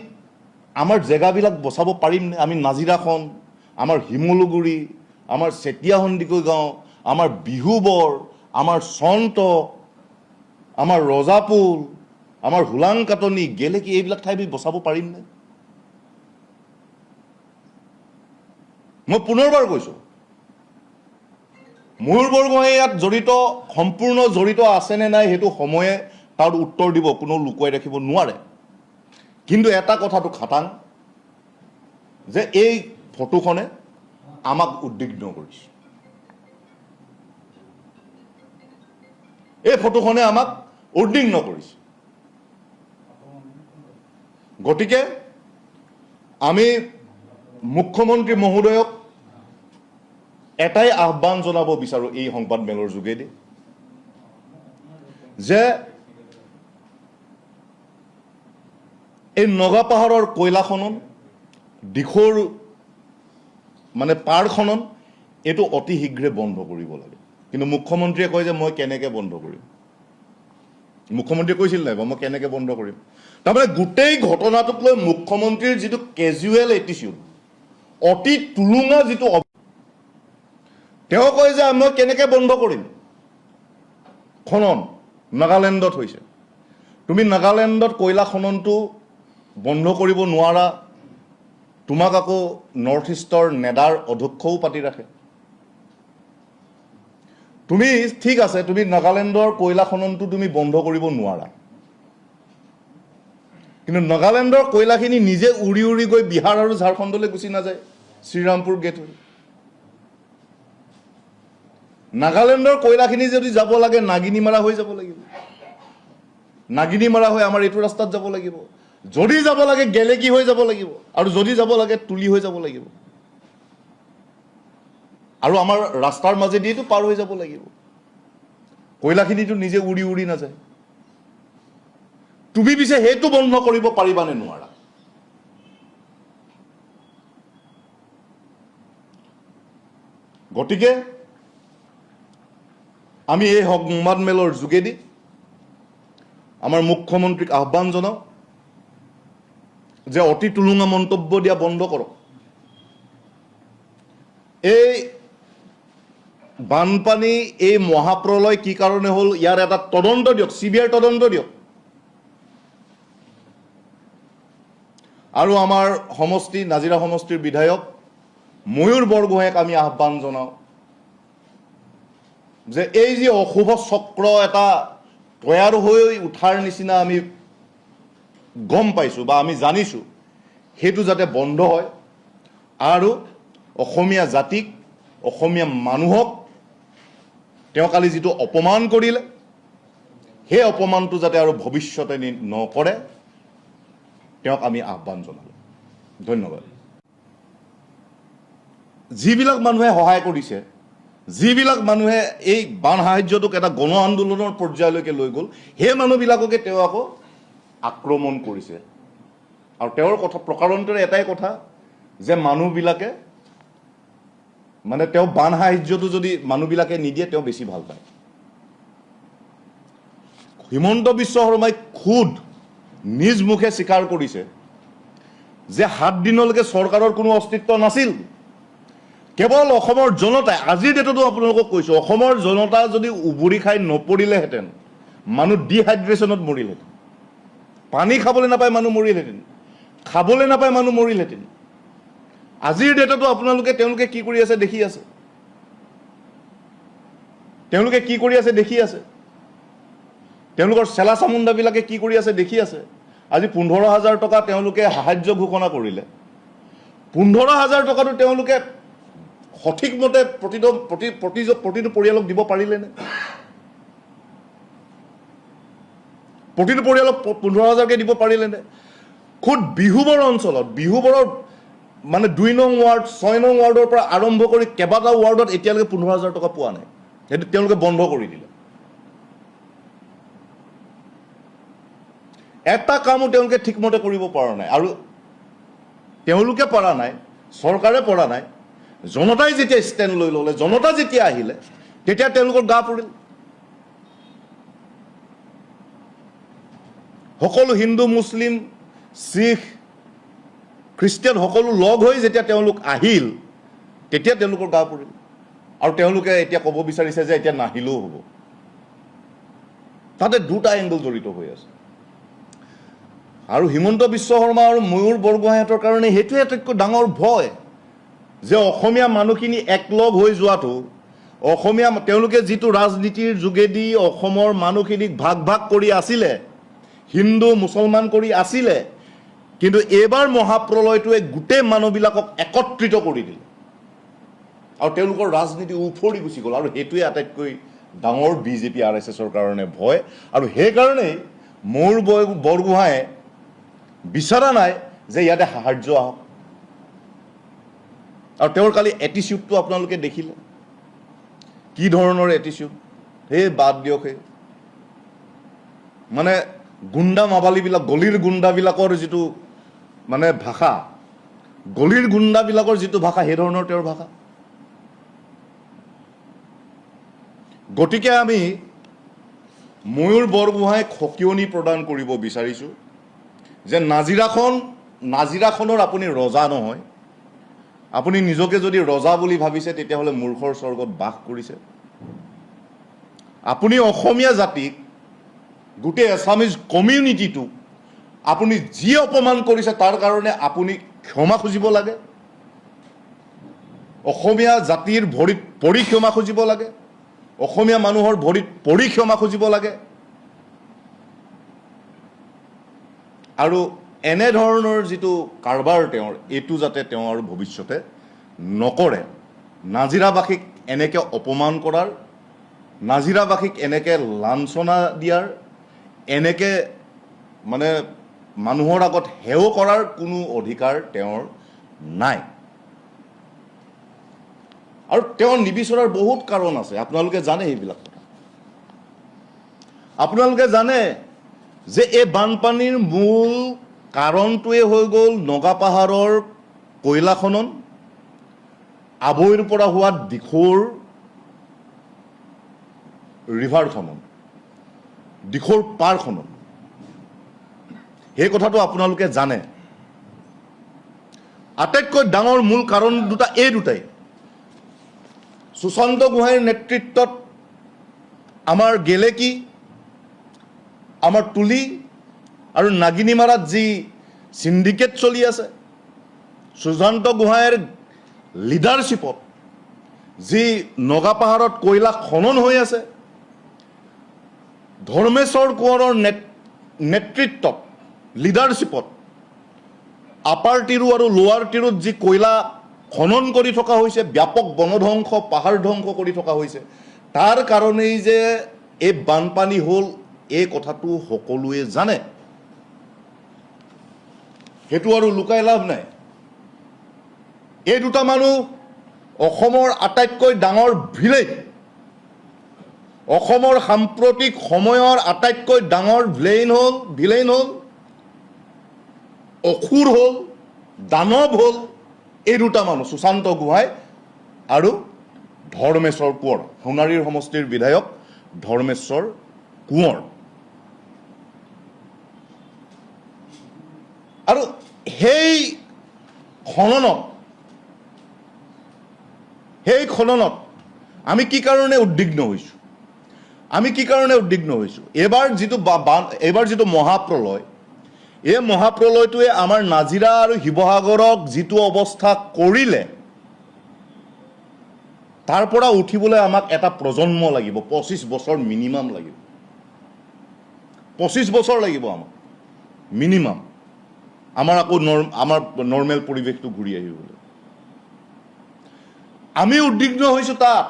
আমাৰ জেগাবিলাক বচাব পাৰিমনে? আমি নাজিৰাখন, আমাৰ শিমলুগুৰি, আমাৰ চেতিয়া সন্দিকৈ গাঁও, আমাৰ বিহুবৰ, আমাৰ চন্ত, আমাৰ ৰজাপুল, আমাৰ হোলাং কাটনি, গেলেকী, এইবিলাক ঠাই আমি বচাব পাৰিমনে? মই পুনৰবাৰ কৈছোঁ, ময়ূৰ বৰগোহাঁই ইয়াত সম্পূৰ্ণ জড়িত আছেনে নাই সেইটো সময়ে তাৰ উত্তৰ দিব, কোনো লুকুৱাই ৰাখিব নোৱাৰে। কিন্তু এটা কথাটো খাটাং যে এই ফটোখনে আমাক উদ্বিগ্ন কৰিছে, এই ফটোখনে আমাক উদ্বিগ্ন কৰিছে। গতিকে আমি মুখ্যমন্ত্ৰী মহোদয়ক এটাই আহ্বান জনাব বিচাৰোঁ এই সংবাদমেলৰ যোগেদি যে এই নগা পাহাৰৰ কয়লা খনন, দিখৌৰ পাৰ খনন, এইটো অতি শীঘ্ৰে বন্ধ কৰিব লাগে। কিন্তু মুখ্যমন্ত্ৰীয়ে কয় যে মই কেনেকৈ বন্ধ কৰিম। মুখ্যমন্ত্ৰীয়ে কৈছিল নাই মই কেনেকৈ বন্ধ কৰিম। তাৰমানে গোটেই ঘটনাটোক লৈ মুখ্যমন্ত্ৰীৰ যিটো কেজুৱেল এটিচিউড, অতি টুলুঙা যিটো, তেওঁ কয় যে মই কেনেকৈ বন্ধ কৰিম খনন, নাগালেণ্ডত হৈছে। তুমি নাগালেণ্ডত কয়লা খননটো বন্ধ কৰিব নোৱাৰা, তোমাক আকৌ নৰ্থ ইষ্টৰ নেডাৰ অধ্যক্ষও পাতি ৰাখে। তুমি ঠিক আছে, তুমি নাগালেণ্ডৰ কয়লা খননটো তুমি বন্ধ কৰিব নোৱাৰা, কিন্তু নাগালেণ্ডৰ কয়লাখিনি নিজে উৰি উৰি গৈ বিহাৰ আৰু ঝাৰখণ্ডলৈ গুচি নাযায় শ্ৰীৰামপুৰ গেট হৈ। নাগালেণ্ডৰ কয়লাখিনি যদি যাব লাগে নাগিনীমাৰা হৈ যাব লাগিব, নাগিনীমাৰা হৈ আমাৰ এইটো ৰাস্তাত যাব লাগিব, যদি যাব লাগে গেলেকী হৈ যাব লাগিব, আৰু যদি যাব লাগে তুলি হৈ যাব লাগিব, আৰু আমাৰ ৰাস্তাৰ মাজেদিতো পাৰ হৈ যাব লাগিব। কয়লাখিনিতো নিজে উৰি উৰি নাযায়। তুমি পিছে সেইটো বন্ধ কৰিব পাৰিবানে নোৱাৰা? গতিকে আমি এই সংবাদমেলৰ যোগেদি আমাৰ মুখ্যমন্ত্ৰীক আহ্বান জনাওঁ যে অতি তুলুঙা মন্তব্য দিয়া বন্ধ কৰক। এই বানপানী, এই মহাপ্ৰলয় কি কাৰণে হ'ল ইয়াৰ এটা তদন্ত দিয়ক, CBI তদন্ত দিয়ক। আৰু আমাৰ সমষ্টি নাজিৰা সমষ্টিৰ বিধায়ক ময়ূৰ বৰগোহাঁইক আমি আহ্বান জনাওঁ যে এই যি অশুভ চক্ৰ এটা তৈয়াৰ হৈ উঠাৰ নিচিনা আমি গম পাইছোঁ বা আমি জানিছোঁ, সেইটো যাতে বন্ধ হয় আৰু অসমীয়া জাতিক, অসমীয়া মানুহক তেওঁ কালি যিটো অপমান কৰিলে, সেই অপমানটো যাতে আৰু ভৱিষ্যতে নকৰে, তেওঁক আমি আহ্বান জনালোঁ। ধন্যবাদ। যিবিলাক মানুহে সহায় কৰিছে, যিবিলাক মানুহে এই বান সাহায্যটোক এটা গণ আন্দোলনৰ পৰ্যায়লৈকে লৈ গ'ল, সেই মানুহবিলাককে তেওঁ আকৌ আক্ৰমণ কৰিছে। আৰু তেওঁৰ কথা প্ৰকাৰান্তৰে এটাই কথা যে মানুহবিলাকে মানে তেওঁ বান সাহায্যটো যদি মানুহবিলাকে নিদিয়ে তেওঁ বেছি ভাল পায়। হিমন্ত বিশ্ব শৰ্মাই খুদ নিজ মুখে স্বীকাৰ কৰিছে যে 7 দিনলৈকে চৰকাৰৰ কোনো অস্তিত্ব নাছিল। কেৱল অসমৰ জনতাই, আজিৰ ডেটতো আপোনালোকক কৈছোঁ, অসমৰ জনতা যদি উবুৰি খাই নপৰিলেহেঁতেন, মানুহ ডিহাইড্ৰেশ্যনত মৰিলহেঁতেন, পানী খাবলৈ নাপায় মানুহ মৰিলহেঁতেন, খাবলৈ নাপায় মানুহ মৰিলহেঁতেন। আজিৰ ডেটতো আপোনালোকে তেওঁলোকে কি কৰি আছে দেখি আছে, তেওঁলোকে কি কৰি আছে দেখি আছে, তেওঁলোকৰ চেলা চামুণ্ডাবিলাকে কি কৰি আছে দেখি আছে। আজি 15,000 টকা তেওঁলোকে সাহায্য ঘোষণা কৰিলে। 15,000 টকাটো তেওঁলোকে সঠিকমতে প্ৰতিটো পৰিয়ালক দিব পাৰিলেনে? প্ৰতিটো পৰিয়ালক 15,000কে দিব পাৰিলেনে? খুদ বিহুবৰ অঞ্চলত, বিহুবৰৰ মানে 2 নং ৱাৰ্ড, 6 নং ৱাৰ্ডৰ পৰা আৰম্ভ কৰি কেইবাটাও ৱাৰ্ডত এতিয়ালৈকে 15,000 টকা পোৱা নাই। সেইটো তেওঁলোকে বন্ধ কৰি দিলে। এটা কামো তেওঁলোকে ঠিকমতে কৰিব পৰা নাই। আৰু তেওঁলোকে পৰা নাই, চৰকাৰে পৰা নাই, জনতাই যেতিয়া ষ্টেণ্ড লৈ ল'লে, জনতা যেতিয়া আহিলে, তেতিয়া তেওঁলোকৰ গা পৰিল। সকলো হিন্দু, মুছলিম, শিখ, খ্ৰীষ্টিয়ান সকলো লগ হৈ যেতিয়া তেওঁলোক আহিল, তেতিয়া তেওঁলোকৰ গা পৰিল। আৰু তেওঁলোকে এতিয়া ক'ব বিচাৰিছে যে এতিয়া নাহিলেও হ'ব। তাতে দুটা এংগল জড়িত হৈ আছে। আৰু হিমন্ত বিশ্ব শৰ্মা আৰু ময়ূৰ বৰগোহাঁইহঁতৰ কাৰণে সেইটোৱে আটাইতকৈ ডাঙৰ ভয় যে অসমীয়া মানুহখিনি একলগ হৈ যোৱাটো, অসমীয়া তেওঁলোকে যিটো ৰাজনীতিৰ যোগেদি অসমৰ মানুহখিনিক ভাগ ভাগ কৰি আছিলে, হিন্দু মুছলমান কৰি আছিলে, কিন্তু এইবাৰ মহাপ্ৰলয়টোৱে গোটেই মানুহবিলাকক একত্ৰিত কৰি দিলে আৰু তেওঁলোকৰ ৰাজনীতি উফৰি গুচি গ'ল। আৰু সেইটোৱে আটাইতকৈ ডাঙৰ BJP RSSৰ কাৰণে ভয়। আৰু সেইকাৰণেই ময়ূৰ বৰগোহাঁয়ে বিচৰা নাই যে ইয়াতে সাহায্য আহক। আৰু তেওঁৰ কালি এটিচিউডটো আপোনালোকে দেখিলে কি ধৰণৰ এটিচিউড। সেই বাদ দিয়ক, সেই মানে গুণ্ডা মাবালীবিলাক, গলিৰ গুণ্ডাবিলাকৰ যিটো মানে ভাষা, গলিৰ গুণ্ডাবিলাকৰ যিটো ভাষা, সেই ধৰণৰ তেওঁৰ ভাষা। গতিকে আমি ময়ূৰ বৰগোহাঁইক সকিয়নি প্ৰদান কৰিব বিচাৰিছোঁ যে নাজিৰাখনৰ আপুনি ৰজা নহয়। আপুনি নিজকে যদি ৰজা বুলি ভাবিছে তেতিয়াহ'লে মূৰ্খৰ স্বৰ্গত বাস কৰিছে। আপুনি অসমীয়া জাতিক, গোটেই এছামিজ কমিউনিটিটোক আপুনি যি অপমান কৰিছে তাৰ কাৰণে আপুনি ক্ষমা খুজিব লাগে। অসমীয়া জাতিৰ ভৰিত পৰি ক্ষমা খুজিব লাগে। অসমীয়া মানুহৰ ভৰিত পৰি ক্ষমা খুজিব লাগে। আৰু এনেধৰণৰ যিটো কাৰবাৰ তেওঁৰ, এইটো যাতে তেওঁ আৰু ভৱিষ্যতে নকৰে। নাজিৰাবাসীক এনেকৈ অপমান কৰাৰ, নাজিৰাবাসীক এনেকৈ লাঞ্ছনা দিয়াৰ, এনেকৈ মানে মানুহৰ আগত হেয় কৰাৰ কোনো অধিকাৰ তেওঁৰ নাই। আৰু তেওঁ নিবিচৰাৰ বহুত কাৰণ আছে, আপোনালোকে জানে সেইবিলাক কথা। আপোনালোকে জানে যে এই বানপানীৰ মূল কাৰণটোৱে হৈ গ'ল নগাপাহাৰৰ কয়লা খনন, আবৈৰ পৰা হোৱা দিখৌৰ ৰিভাৰ খনন, দিখৌৰ পাৰ খনন। সেই কথাটো আপোনালোকে জানে। আটাইতকৈ ডাঙৰ মূল কাৰণ দুটা, এই দুটাই। সুশান্ত গোহাঁইৰ নেতৃত্বত আমাৰ গেলেকী, আমাৰ তুলি আৰু নাগিনীমাৰাত যি চিণ্ডিকেট চলি আছে, সুশান্ত গোহাঁইৰ লিডাৰশ্বিপত যি নগাপাহাৰত কয়লা খনন হৈ আছে, ধৰ্মেশ্বৰ কোঁৱৰৰ নেতৃত্বত লিডাৰশ্বিপত আপাৰ টিৰু আৰু লোৱাৰ টিৰুত যি কয়লা খনন কৰি থকা হৈছে, ব্যাপক বনধ্বংস, পাহাৰ ধ্বংস কৰি থকা হৈছে, তাৰ কাৰণেই যে এই বানপানী হ'ল, এই কথাটো সকলোৱে জানে। সেইটো আৰু লুকাই লাভ নাই। এই দুটা মানুহ অসমৰ আটাইতকৈ ডাঙৰ ভিলেইন, অসমৰ সাম্প্ৰতিক সময়ৰ আটাইতকৈ ডাঙৰ ভিলেইন হ'ল, অসুৰ হ'ল, দানৱ হ'ল এই দুটা মানুহ, সুশান্ত গোহাঁই আৰু ধৰ্মেশ্বৰ কোঁৱৰ, সোণাৰীৰ সমষ্টিৰ বিধায়ক ধৰ্মেশ্বৰ কোঁৱৰ। আৰু সেই খননত আমি কি কাৰণে উদ্বিগ্ন হৈছোঁ? এইবাৰ যিটো মহাপ্ৰলয়, এই মহাপ্ৰলয়টোৱে আমাৰ নাজিৰা আৰু শিৱসাগৰক যিটো অৱস্থা কৰিলে, তাৰ পৰা উঠিবলৈ আমাক এটা প্ৰজন্ম লাগিব, 25 বছৰ মিনিমাম লাগিব। 25 বছৰ লাগিব আমাক মিনিমাম, আমাৰ আকৌ আমাৰ নৰ্মেল পৰিৱেশটো ঘূৰি আহিবলৈ। আমি উদ্বিগ্ন হৈছোঁ তাত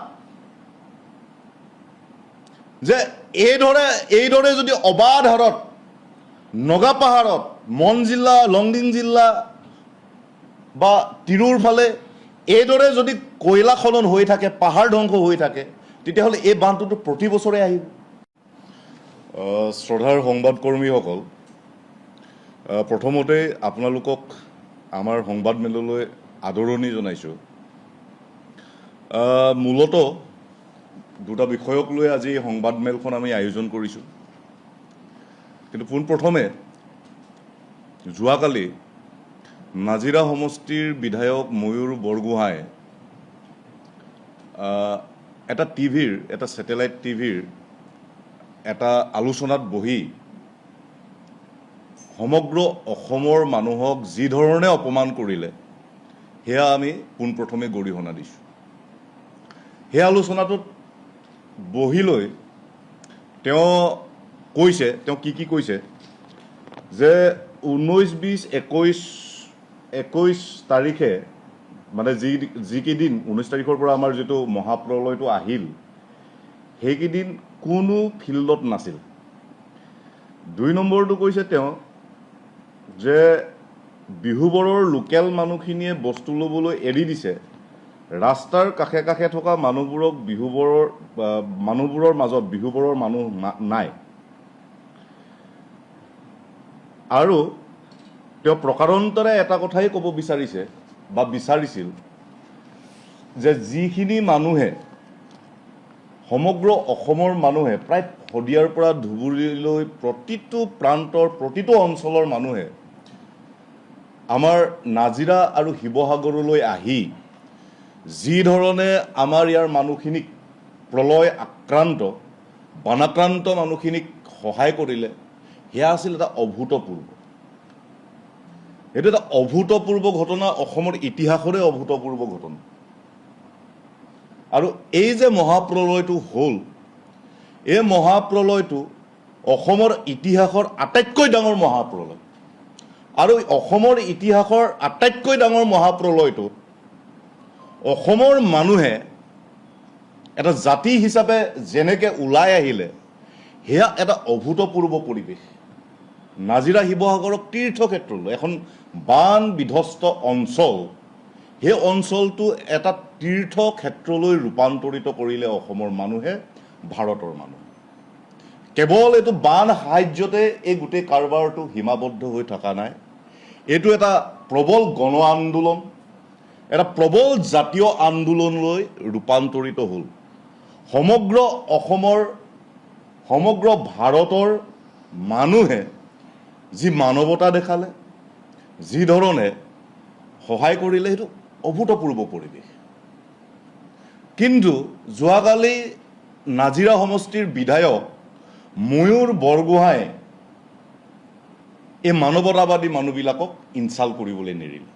যে এইদৰে যদি অবাধ হাৰত নগাপাহাৰত, মন জিলা, লংডিং জিলা বা তিৰুৰ ফালে এইদৰে যদি কয়লা খনন হৈ থাকে, পাহাৰ ধ্বংস হৈ থাকে, তেতিয়াহ'লে এই বানটোতো প্ৰতি বছৰে আহিব। শ্ৰদ্ধাৰ সংবাদকৰ্মীসকল, প্ৰথমতে আপোনালোকক আমাৰ সংবাদমেললৈ আদৰণি জনাইছোঁ। মূলতঃ দুটা বিষয়ক লৈ আজি এই সংবাদমেলখন আমি আয়োজন কৰিছোঁ। কিন্তু পোনপ্ৰথমে যোৱাকালি নাজিৰা সমষ্টিৰ বিধায়ক ময়ূৰ বৰগোহাঁই এটা ছেটেলাইট টিভিৰ এটা আলোচনাত বহি সমগ্ৰ অসমৰ মানুহক যি ধৰণে অপমান কৰিলে, সেয়া আমি পোনপ্ৰথমে গৰিহণা দিছোঁ। সেই আলোচনাটোত বহি লৈ তেওঁ কি কৈছে যে 19, 20, 21 তাৰিখে, মানে যিকেইদিন 19 তাৰিখৰ পৰা আমাৰ যিটো মহাপ্ৰলয়টো আহিল, সেইকেইদিন কোনো ফিল্ডত নাছিল। 2 নম্বৰটো কৈছে তেওঁ যে বিহুবৰৰ লোকেল মানুহখিনিয়ে বস্তু ল'বলৈ এৰি দিছে, ৰাস্তাৰ কাষে কাষে থকা মানুহবোৰৰ মাজত বিহুবৰৰ মানুহ নাই। আৰু তেওঁ প্ৰকাৰান্তৰে এটা কথাই ক'ব বিচাৰিছিল যে যিখিনি মানুহে, সমগ্ৰ অসমৰ মানুহে, প্ৰায় শদিয়াৰ পৰা ধুবুৰীলৈ প্ৰতিটো প্ৰান্তৰ, প্ৰতিটো অঞ্চলৰ মানুহে আমাৰ নাজিৰা আৰু শিৱসাগৰলৈ আহি যি ধৰণে আমাৰ ইয়াৰ মানুহখিনিক, প্ৰলয় আক্ৰান্ত, বানাক্ৰান্ত মানুহখিনিক সহায় কৰিলে, সেয়া আছিল এটা অভূতপূৰ্ব। এইটো এটা অভূতপূৰ্ব ঘটনা, অসমৰ ইতিহাসৰে অভূতপূৰ্ব ঘটনা। আৰু এই যে মহাপ্ৰলয়টো হ'ল, এই মহাপ্ৰলয়টো অসমৰ ইতিহাসৰ আটাইতকৈ ডাঙৰ মহাপ্ৰলয়। আৰু অসমৰ ইতিহাসৰ আটাইতকৈ ডাঙৰ মহাপ্ৰলয়টোত অসমৰ মানুহে এটা জাতি হিচাপে যেনেকৈ ওলাই আহিলে, সেয়া এটা অভূতপূৰ্ব পৰিৱেশ। নাজিৰা শিৱসাগৰক তীৰ্থক্ষেত্ৰলৈ, এখন বান বিধ্বস্ত অঞ্চল, সেই অঞ্চলটো এটা তীৰ্থক্ষেত্ৰলৈ ৰূপান্তৰিত কৰিলে অসমৰ মানুহে, ভাৰতৰ মানুহে। কেৱল এইটো বান সাহায্যতে এই গোটেই কাৰবাৰটো সীমাবদ্ধ হৈ থকা নাই। এইটো এটা প্ৰবল গণ আন্দোলন, এটা প্ৰবল জাতীয় আন্দোলনলৈ ৰূপান্তৰিত হ'ল। সমগ্ৰ অসমৰ, সমগ্ৰ ভাৰতৰ মানুহে যি মানৱতা দেখালে, যি ধৰণে সহায় কৰিলে, সেইটো অভূতপূৰ্ব পৰিৱেশ। কিন্তু যোৱাকালি নাজিৰা সমষ্টিৰ বিধায়ক ময়ূৰ বৰগোহাঁয়ে এই মানৱতাবাদী মানুহবিলাকক ইনচাল্ট কৰিবলৈ নেৰিলে।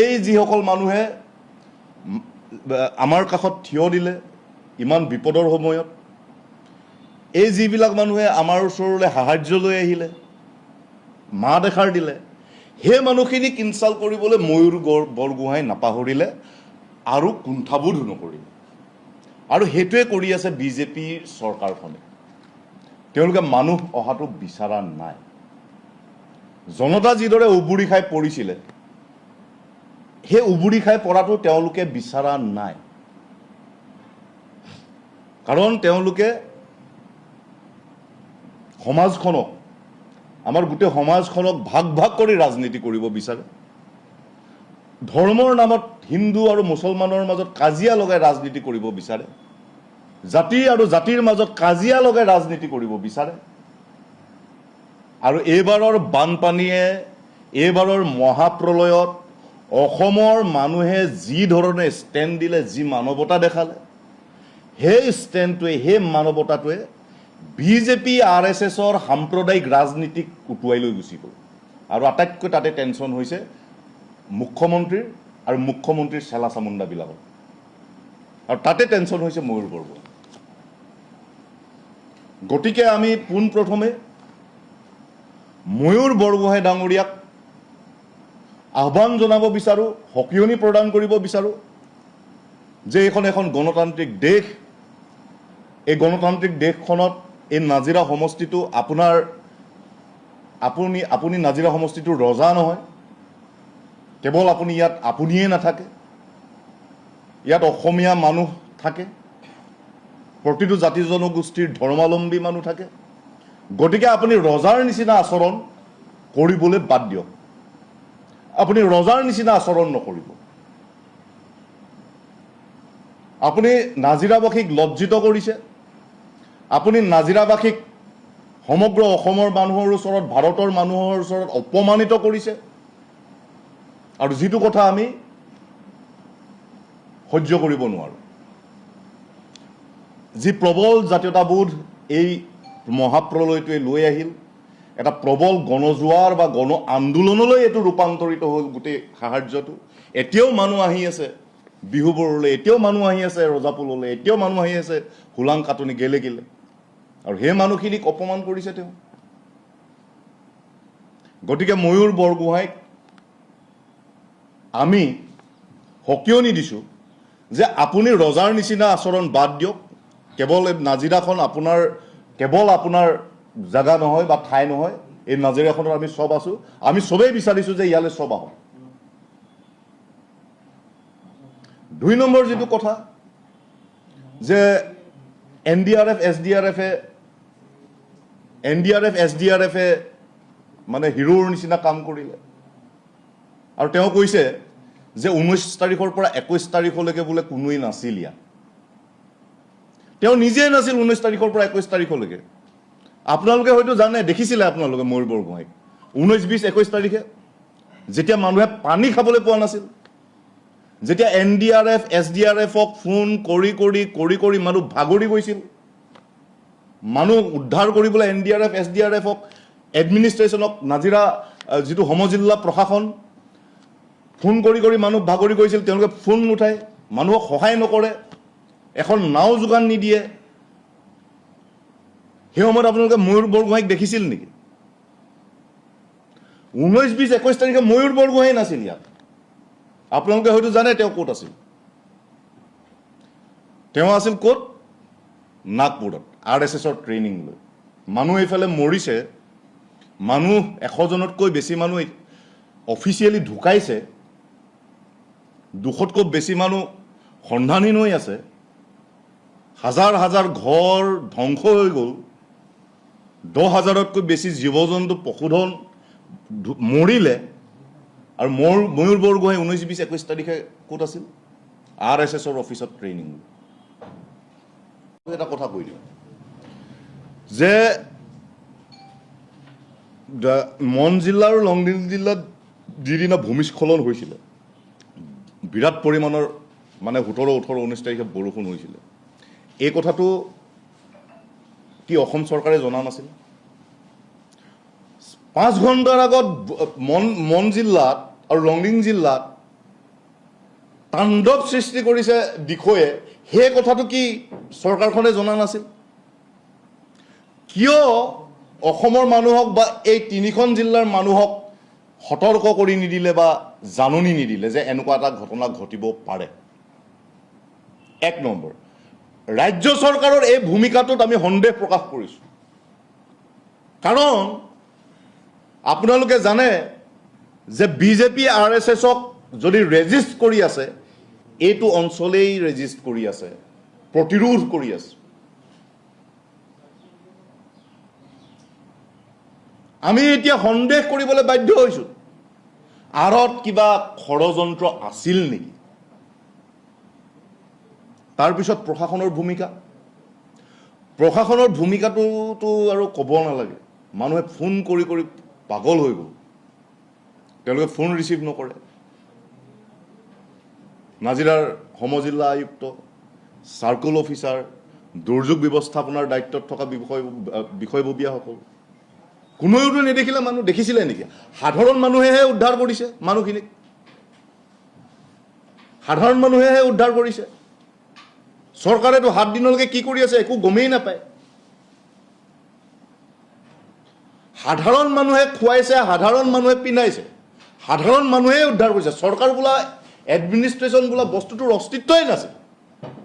এই যিসকল মানুহে আমাৰ কাষত থিয় দিলে ইমান বিপদৰ সময়ত, এই যিবিলাক মানুহে আমাৰ ওচৰলৈ সাহায্যলৈ আহিলে, মাত এষাৰ দিলে, সেই মানুহখিনিক ইনচাল্ট কৰিবলৈ ময়ূৰ বৰগোহাঁই নাপাহৰিলে আৰু কুণ্ঠাবোধ নকৰিলে। আৰু সেইটোৱে কৰি আছে বিজেপিৰ চৰকাৰখনে। তেওঁলোকে মানুহ অহাটো বিচৰা নাই। জনতা যিদৰে উবুৰি খাই পৰিছিলে, সেই উবুৰি খাই পৰাটো তেওঁলোকে বিচৰা নাই। কাৰণ তেওঁলোকে সমাজখনক, আমাৰ গোটেই সমাজখনক ভাগ ভাগ কৰি ৰাজনীতি কৰিব বিচাৰে। ধৰ্মৰ নামত হিন্দু আৰু মুছলমানৰ মাজত কাজিয়া লগাই ৰাজনীতি কৰিব বিচাৰে। জাতি আৰু জাতিৰ মাজত কাজিয়া লগাই ৰাজনীতি কৰিব বিচাৰে। আৰু এইবাৰৰ বানপানীয়ে, এইবাৰৰ মহাপ্ৰলয়ত অসমৰ মানুহে যি ধৰণে ষ্টেণ্ড দিলে, যি মানৱতা দেখালে, সেই ষ্টেণ্ডটোৱে, সেই মানৱতাটোৱে বিজেপি RSSৰ সাম্প্ৰদায়িক ৰাজনীতিক উটুৱাই লৈ গুচি গ'ল। আৰু আটাইতকৈ তাতে টেনশ্যন হৈছে মুখ্যমন্ত্ৰীৰ আৰু মুখ্যমন্ত্ৰীৰ চেলা চামুণ্ডাবিলাকৰ। আৰু তাতে টেনশ্যন হৈছে ময়ূৰ বৰগোহাঁই। গতিকে আমি পোনপ্ৰথমে ময়ূৰ বৰগোহাঁই ডাঙৰীয়াক আহ্বান জনাব বিচাৰোঁ, সকিয়নি প্ৰদান কৰিব বিচাৰোঁ যে এইখন এখন গণতান্ত্ৰিক দেশ। এই গণতান্ত্ৰিক দেশখনত এই নাজিৰা সমষ্টিটো আপুনি নাজিৰা সমষ্টিটোৰ ৰজা নহয়। কেৱল আপুনি ইয়াত আপুনিয়ে নাথাকে, ইয়াত অসমীয়া মানুহ থাকে, প্ৰতিটো জাতি জনগোষ্ঠীৰ ধৰ্মাৱলম্বী মানুহ থাকে। গতিকে আপুনি ৰজাৰ নিচিনা আচৰণ কৰিবলৈ বাদ দিয়ক। আপুনি ৰজাৰ নিচিনা আচৰণ নকৰিব। আপুনি নাজিৰাবাসীক লজ্জিত কৰিছে। আপুনি নাজিৰাবাসীক সমগ্ৰ অসমৰ মানুহৰ ওচৰত, ভাৰতৰ মানুহৰ ওচৰত অপমানিত কৰিছে। আৰু যিটো কথা আমি সহ্য কৰিব নোৱাৰোঁ। যি প্ৰবল জাতীয়তাবোধ এই মহাপ্ৰলয়টোৱে লৈ আহিল, এটা প্ৰবল গণজোৱাৰ বা গণ আন্দোলনলৈ এইটো ৰূপান্তৰিত হ'ল গোটেই সাহাৰ্যটো। এতিয়াও মানুহ আহি আছে বিহুবোৰলৈ, এতিয়াও মানুহ আহি আছে ৰজাপুললৈ, এতিয়াও মানুহ আহি আছে হোলাং কাটনি গেলে গেলে। আৰু সেই মানুহখিনিক অপমান কৰিছে তেওঁ। গতিকে ময়ূৰ বৰগোহাঁইক আমি সকিয়নি দিছোঁ যে আপুনি ৰজাৰ নিচিনা আচৰণ বাদ দিয়ক। কেৱল নাজিৰাখন কেৱল আপোনাৰ জেগা নহয় বা ঠাই নহয়। এই নাজিৰাখনত আমি চব আছোঁ। আমি চবেই বিচাৰিছোঁ যে ইয়ালৈ চব আহক। 2 নম্বৰ যিটো কথা যে NDRF SDRF মানে হিৰোৰ নিচিনা কাম কৰিলে। আৰু তেওঁ কৈছে যে 19 তাৰিখৰ পৰা 21 তাৰিখলৈকে বোলে কোনোৱেই নাছিল ইয়াত। তেওঁ নিজেই নাছিল 19 তাৰিখৰ পৰা 21 তাৰিখলৈকে। আপোনালোকে হয়তো জানে, দেখিছিলে আপোনালোকে ময়ূৰ বৰগোহাঁইক 19, 20, 21 তাৰিখে যেতিয়া মানুহে পানী খাবলৈ পোৱা নাছিল, যেতিয়া NDRF SDRFক ফোন কৰি মানুহ ভাগৰি গৈছিল। মানুহ উদ্ধাৰ কৰিবলৈ NDRF SDRFক, এডমিনিষ্ট্ৰেশ্যনক, নাজিৰা যিটো সমজিল্লা প্ৰশাসন, ফোন কৰি কৰি মানুহ ভাগৰি গৈছিল, তেওঁলোকে ফোন নুঠায়, মানুহক সহায় নকৰে, এখন নাও যোগান নিদিয়ে। সেই সময়ত আপোনালোকে ময়ূৰ বৰগোহাঁইক দেখিছিল নেকি? 19, 20, 21 তাৰিখে ময়ূৰ বৰগোহাঁই নাছিল ইয়াত। আপোনালোকে হয়তো জানে তেওঁ ক'ত আছিল। তেওঁ আছিল ক'ত? নাগপুৰত RSSৰ ট্ৰেইনিং লৈ। মানুহ এইফালে মৰিছে, মানুহ 100 জনতকৈ বেছি মানুহ অফিচিয়েলি ঢুকাইছে, 200তকৈ বেছি মানুহ সন্ধানহীন হৈ আছে, হাজাৰ হাজাৰ ঘৰ ধ্বংস হৈ গ'ল, 10,000তকৈ বেছি জীৱ জন্তু পশুধন মৰিলে। আৰু ময়ূৰ বৰগোহাঁই 19, 20, 21 তাৰিখে ক'ত আছিল? RSSৰ অফিচত ট্ৰেইনিং। এটা কথা কৈ দিওঁ যে মন জিলা আৰু লংডিং জিলাত যিদিনা ভূমিস্খলন হৈছিলে, বিৰাট পৰিমাণৰ মানে 17, 18, 19 তাৰিখে বৰষুণ হৈছিলে, এই কথাটো কি অসম চৰকাৰে জনা নাছিল? 5 ঘণ্টাৰ আগত মন জিলাত আৰু লংডিং জিলাত তাণ্ডৱ সৃষ্টি কৰিছে বিষয়ে, সেই কথাটো কি চৰকাৰখনে জনা নাছিল? কিয় অসমৰ মানুহক বা এই 3খন জিলাৰ মানুহক সতৰ্ক কৰি নিদিলে বা জাননী নিদিলে যে এনেকুৱা এটা ঘটনা ঘটিব পাৰে? 1 নম্বৰ, ৰাজ্য চৰকাৰৰ এই ভূমিকাটোত আমি সন্দেহ প্ৰকাশ কৰিছোঁ। কাৰণ আপোনালোকে জানে যে বিজেপি RSSক যদি ৰেজিষ্ট কৰি আছে, এইটো অঞ্চলেই ৰেজিষ্ট কৰি আছে, প্ৰতিৰোধ কৰি আছে। আমি এতিয়া সন্দেহ কৰিবলৈ বাধ্য হৈছোঁ, আঁৰত কিবা ষড়যন্ত্ৰ আছিল নেকি? তাৰপিছত প্ৰশাসনৰ ভূমিকাটোতো আৰু ক'ব নালাগে। মানুহে ফোন কৰি কৰি পাগল হৈ গ'ল, তেওঁলোকে ফোন ৰিচিভ নকৰে। নাজিৰাৰ সমজিলা আয়ুক্ত, চাৰ্কল অফিচাৰ, দুৰ্যোগ ব্যৱস্থাপনাৰ দায়িত্বত থকা বিষয়ববীয়াসকল, কোনোৱেওতো নেদেখিলে। মানুহ দেখিছিলে নেকি? সাধাৰণ মানুহেহে উদ্ধাৰ কৰিছে মানুহখিনিক, সাধাৰণ মানুহেহে উদ্ধাৰ কৰিছে। চৰকাৰেতো 7 দিনলৈকে কি কৰি আছে একো গমেই নাপায়। সাধাৰণ মানুহে খুৱাইছে, সাধাৰণ মানুহে পিন্ধাইছে, সাধাৰণ মানুহে উদ্ধাৰ কৰিছে। চৰকাৰ বোলা এডমিনিষ্ট্ৰেশ্যন বোলা বস্তুটোৰ অস্তিত্বই নাছিল।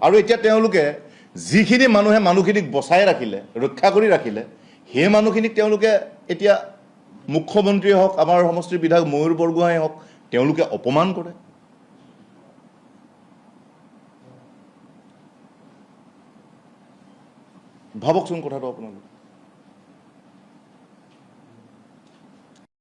আৰু এতিয়া তেওঁলোকে যিখিনি মানুহে মানুহখিনিক বচাই ৰাখিলে, ৰক্ষা কৰি ৰাখিলে, সেই মানুহখিনিক তেওঁলোকে এতিয়া মুখ্যমন্ত্ৰীয়ে হওক, আমাৰ সমষ্টিৰ বিধায়ক ময়ূৰ বৰগোহাঁই হওক, তেওঁলোকে অপমান কৰে। ভাবকচোন কথাটো আপোনালোকে।